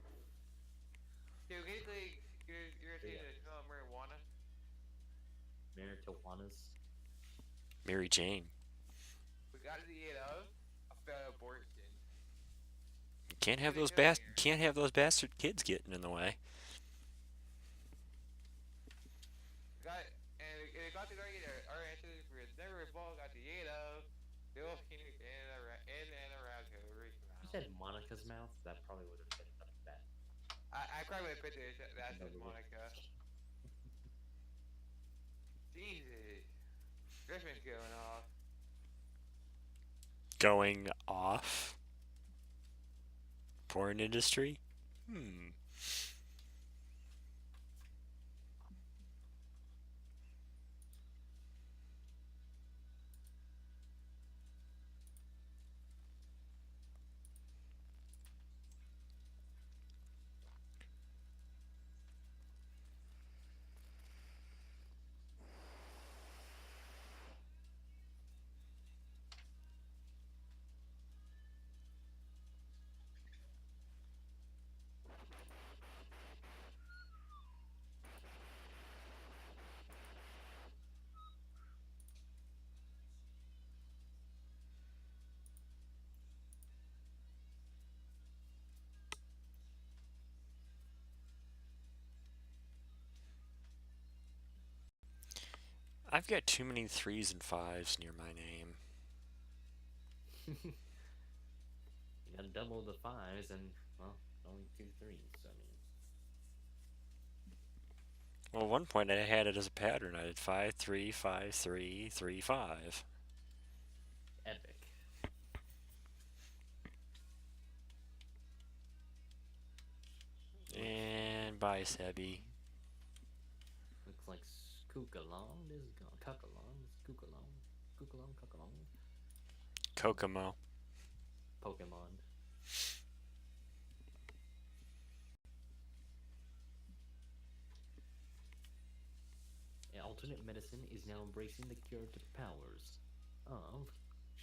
Dude, basically, you're taking the smell of marijuana. Marijuanas. Mary Jane. We got the end of a failed abortion. Can't have Dude, those they're killing her. can't have those bastard kids getting in the way. They got the target. Our answers were never involved. Got the end of Bill Phoenix and around here. You said Monica's mouth. That probably would have been that. I cried when I put this. That's just Monica. Jesus. Griffin's going off. Going off? Porn industry? I've got too many 3s and 5s near my name. You gotta double the 5s and, well, only 2 3s, I mean. Well, at one point I had it as a pattern. I did 5 3 5 3 3 5. Epic. And bye, Sebby. Looks like Skookalong is gone. Cuckalong, Skookalong, Skookalong, Cuckalong. Kokomo. Pokemon. Alternate medicine is now embracing the curative powers of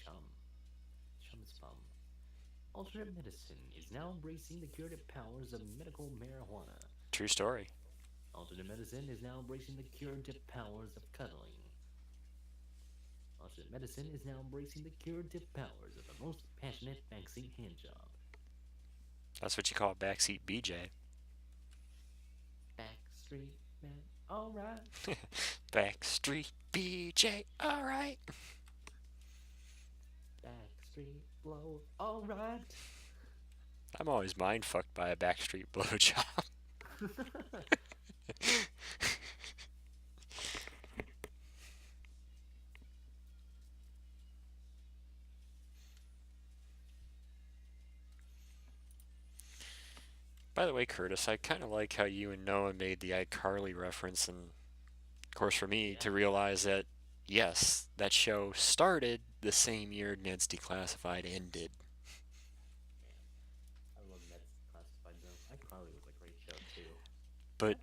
Chum-Spum. Alternate medicine is now embracing the curative powers of medical marijuana. True story. Alternate medicine is now embracing the curative powers of cuddling. Alternate medicine is now embracing the curative powers of the most passionate backseat handjob. That's what you call a backseat BJ. Backstreet man, alright. Backstreet BJ, alright. Backstreet blow, alright. I'm always mind fucked by a backstreet blowjob. By the way, Curtis, I kind of like how you and Noah made the iCarly reference, and of course for me to realize that, yes, that show started the same year Ned's Declassified ended. I love Ned's Declassified though. iCarly was a great show too. But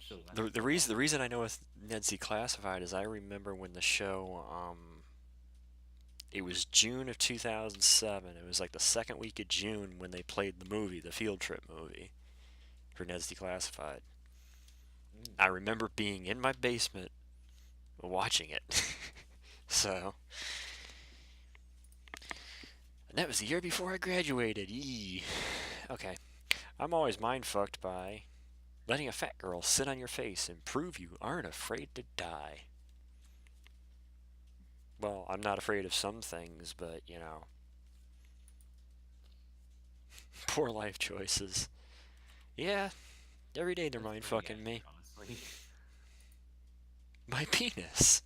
the reason I know with Ned's Declassified is I remember when the show, it was June of 2007. It was like the second week of June when they played the movie, the Field Trip movie, for Ned's Declassified. I remember being in my basement watching it. So, and that was the year before I graduated. Yee. Okay. I'm always mind fucked by letting a fat girl sit on your face and prove you aren't afraid to die. Well, I'm not afraid of some things, but, you know. Poor life choices. Yeah, every day they're mind fucking me. Honestly. My penis.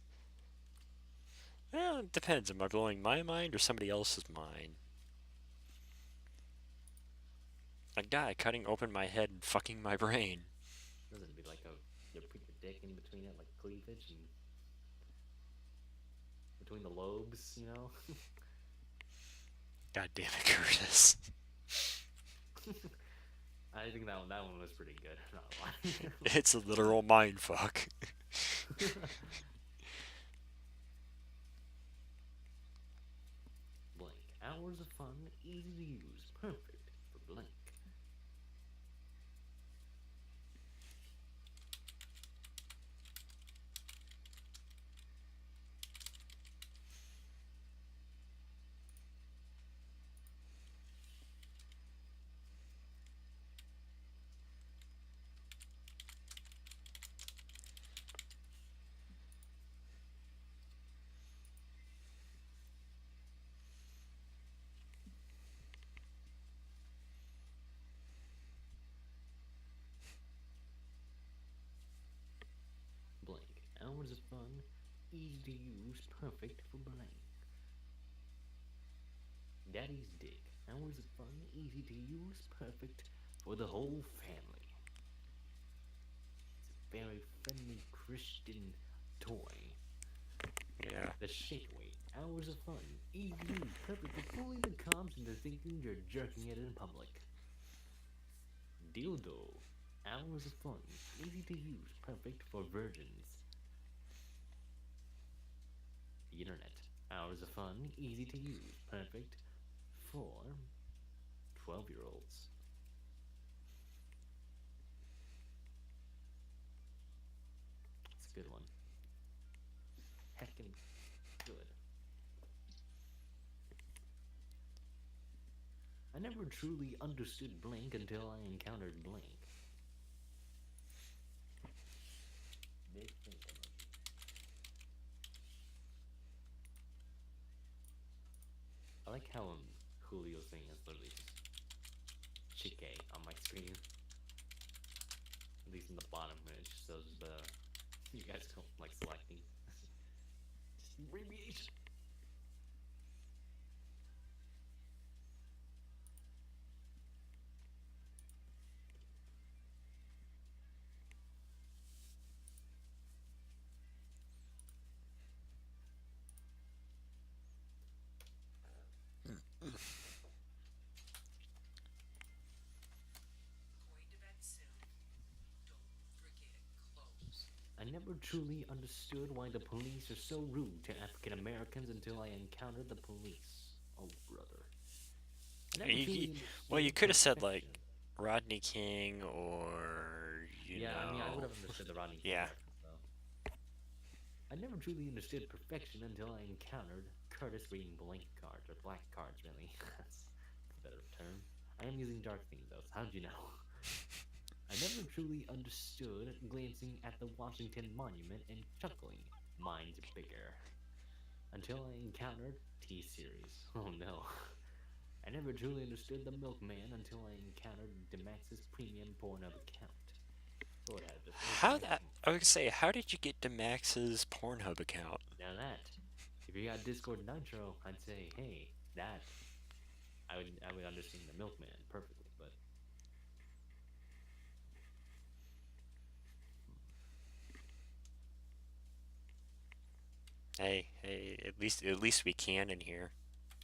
Well, it depends. Am I blowing my mind or somebody else's mind? A guy cutting open my head and fucking my brain. Doesn't it be like you put your dick in between it, like cleavage, and between the lobes, you know? God damn it, Curtis. I think that one was pretty good. Not a lie. It's a literal mind fuck. Blank. Hours of fun, easy to use, perfect for blank. Hours of fun, easy to use, perfect for blank. Daddy's Dick. Hours of fun, easy to use, perfect for the whole family. It's a very friendly Christian toy. Yeah. The Shake Weight. Hours of fun, easy to use, perfect for fooling the cops into thinking you're jerking it in public. Dildo. Hours of fun, easy to use, perfect for virgins. The Internet. Hours of fun, easy to use, perfect for 12-year-olds. It's a good one. Heckin' good. I never truly understood blank until I encountered blank. Big thing emoji. I like how Julio's thing is literally just Chique on my screen. At least in the bottom where it just shows the you guys don't like selecting. Just abbreviation. I never truly understood why the police are so rude to African Americans until I encountered the police. Oh, brother. I never truly Well, you understood could have said like perfection. Rodney King or you Yeah, know. I mean, I would have understood the Rodney King Yeah. reference, though. I never truly understood perfection until I encountered Curtis reading blank cards, or black cards, really. That's a better term. I am using dark themes, though, so how'd you know? I never truly understood glancing at the Washington Monument and chuckling, mine's bigger. Until I encountered T-Series. Oh no. I never truly understood the Milkman until I encountered Demax's premium Pornhub account. Thought I had this How that? I would say, how did you get to Max's Pornhub account? Now that, if you got Discord Nitro, I'd say, hey, that, I would understand the Milkman perfectly, but Hey, at least we can in here.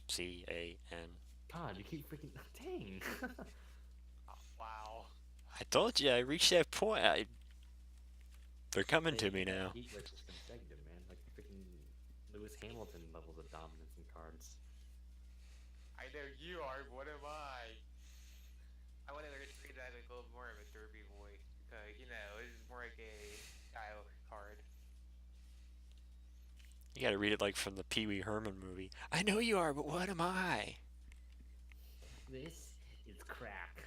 C-A-N. God, you keep freaking dang. Wow. I told you, I reached that point. They're coming to me now. Heat was just consecutive, man. Like freaking Lewis Hamilton levels of dominance in cards. I know you are, but what am I? I want to read that like a little more of a derby voice because you know it's more like a style card. You gotta read it like from the Pee Wee Herman movie. I know you are, but what am I? This is crack.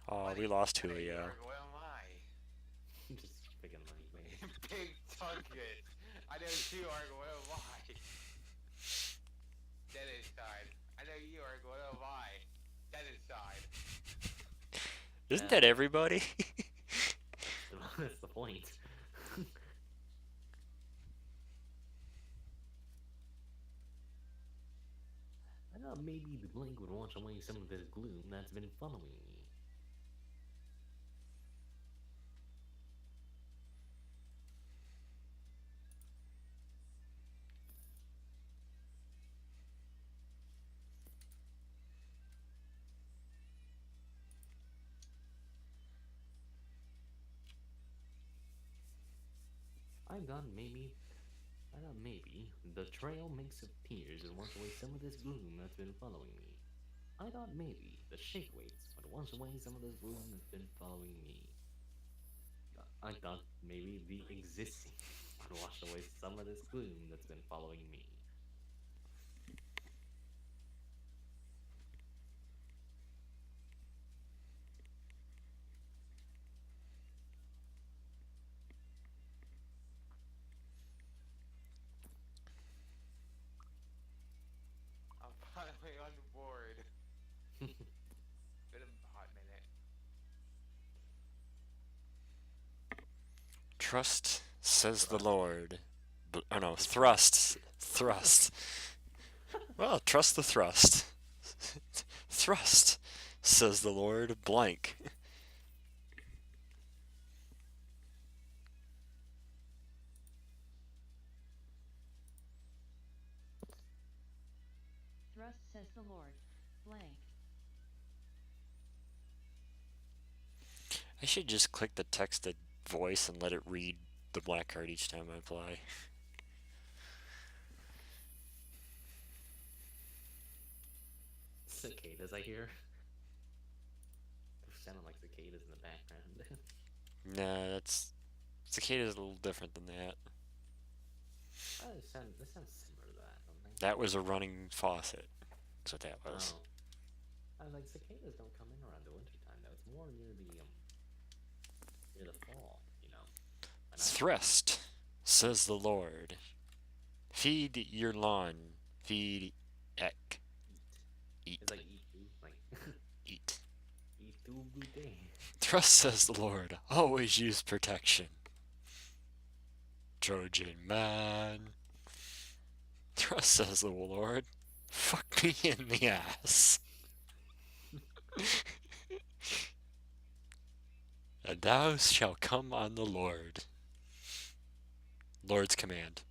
Oh, we lost I know you Julio. are, but what am I? Just freaking money, man. Big Tungus. I know you are, but what am I? Dennis side. I know you are, but what am I? Dennis side. Isn't that everybody? That's the point. I thought maybe the blink would wash away some of this gloom that's been following me. I thought maybe the trail makes appears and wash away some of this gloom that's been following me. I thought maybe the shake weights would wash away some of this gloom that's been following me. I thought maybe the existing would wash away some of this gloom that's been following me. I'm finally on board. Been a hot minute. Trust, says the Lord. Oh no, thrust. Thrust. Well, trust the thrust. Thrust, says the Lord, blank. Thrust, says the Lord, blank. I should just click the text to voice and let it read the black card each time I play. Cicadas, I hear. They're sounding like cicadas in the background. Nah, that's... Cicada's a little different than that. Oh, they sound similar to that, don't they? That was a running faucet. That's what that was. Oh. I was like, cicadas don't come in around the winter time, though. It's more near the fall, you know. Thrust, says the Lord. Feed your lawn. Feed ek. Eat. It's like eat too, like Eat. eat too good day. Thrust, says the Lord. Always use protection. Trojan man. Thrust, says the Lord. Fuck me in the ass. And thou shalt come on the Lord. Lord's command.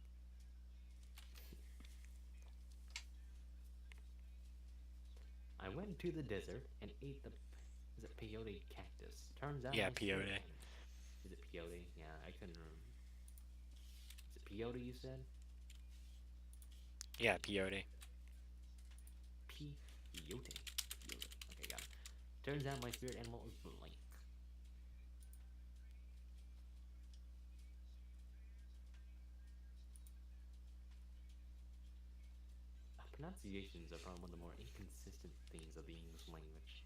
I went to the desert and ate the is it peyote cactus. Turns out Yeah, my spirit peyote. animal- Is it peyote? Yeah, I couldn't remember. Is it peyote you said? Yeah, peyote. Peyote. Okay, got it. Turns out my spirit animal is blank. Pronunciations are probably one of the more inconsistent things of the English language.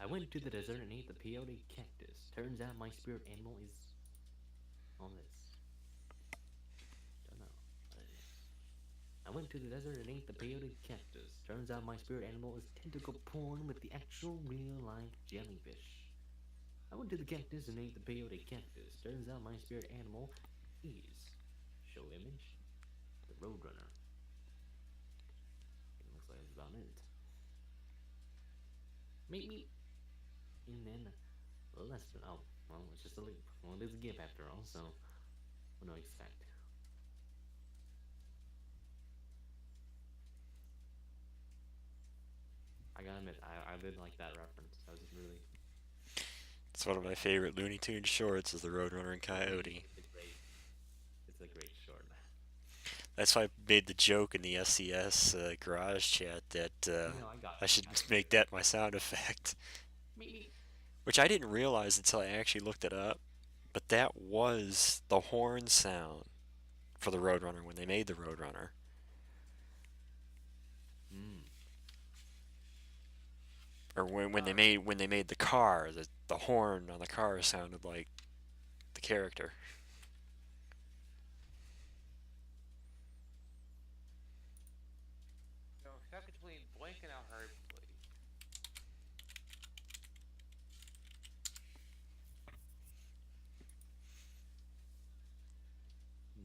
I went to the desert and ate the peyote cactus. Turns out my spirit animal is on this. Don't know what it is. I went to the desert and ate the peyote cactus. Turns out my spirit animal is tentacle porn with the actual real life jellyfish. I went to the cactus and ate the peyote cactus. Turns out my spirit animal is show image the Roadrunner. It looks like that's about it. Maybe. And then less than well, it's just a leap. Well, it is a gimp after all, so what do I expect? I gotta admit, I did like that reference. That was really It's one of my favorite Looney Tunes shorts is the Roadrunner and Coyote. it's a great short. That's why I made the joke in the SCS garage chat that I should make that my sound effect. Which I didn't realize until I actually looked it up. But that was the horn sound for the Roadrunner when they made the Roadrunner. Or when they made the car, the horn on the car sounded like the character. So stuck between blank and a hard place.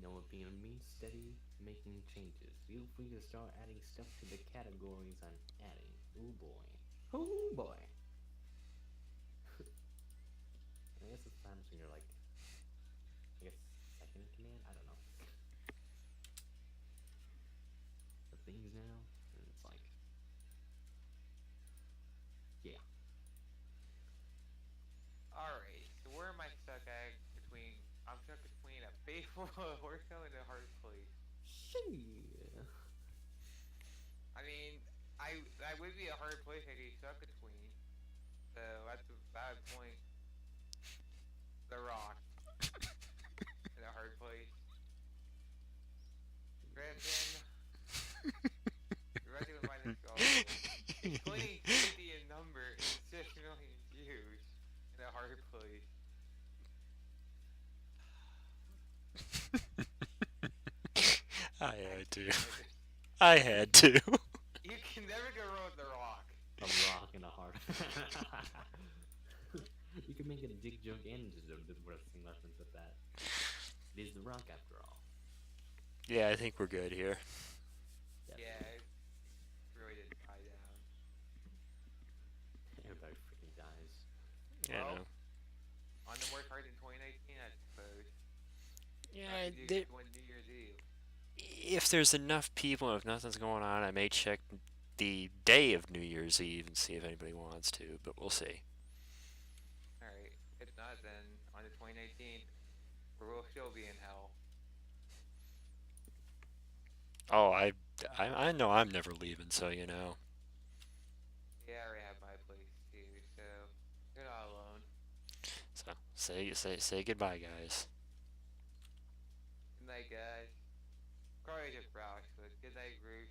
No opinion means steady making changes. Feel free to start adding stuff to the categories I'm adding. Oh boy. Oh boy. I guess it's times when you're like, I guess Infinite Command. I don't know. The things now, and it's like, yeah. Alright, so where am I stuck at between... I'm stuck between a faithful Horko and a hard place. Shit. I mean, I would be a hard place I get stuck between. So that's a bad point. The Rock. In a hard place. Granted, the rest of my including 50 in number and 6 million views in a hard place. I had to. I had to. You can never go wrong with The Rock. A rock and a heart. You can make it a dick joke and just a wrestling reference with that. It is The Rock after all. Yeah, I think we're good here. Yeah, it really did die down. Everybody freaking dies. Yeah, Well, I know. on the more cards in 2019, I suppose. Yeah, Do one New Year's Eve. if there's enough people and if nothing's going on, I may check the day of New Year's Eve and see if anybody wants to, but we'll see. Alright, if not, then on the 2019, we'll still be in hell. Oh, I know I'm never leaving, so you know. Yeah, I already have my place too, so you're not alone. So say goodbye, guys. Good night, guys. Probably just Roush, but good night, Bruce.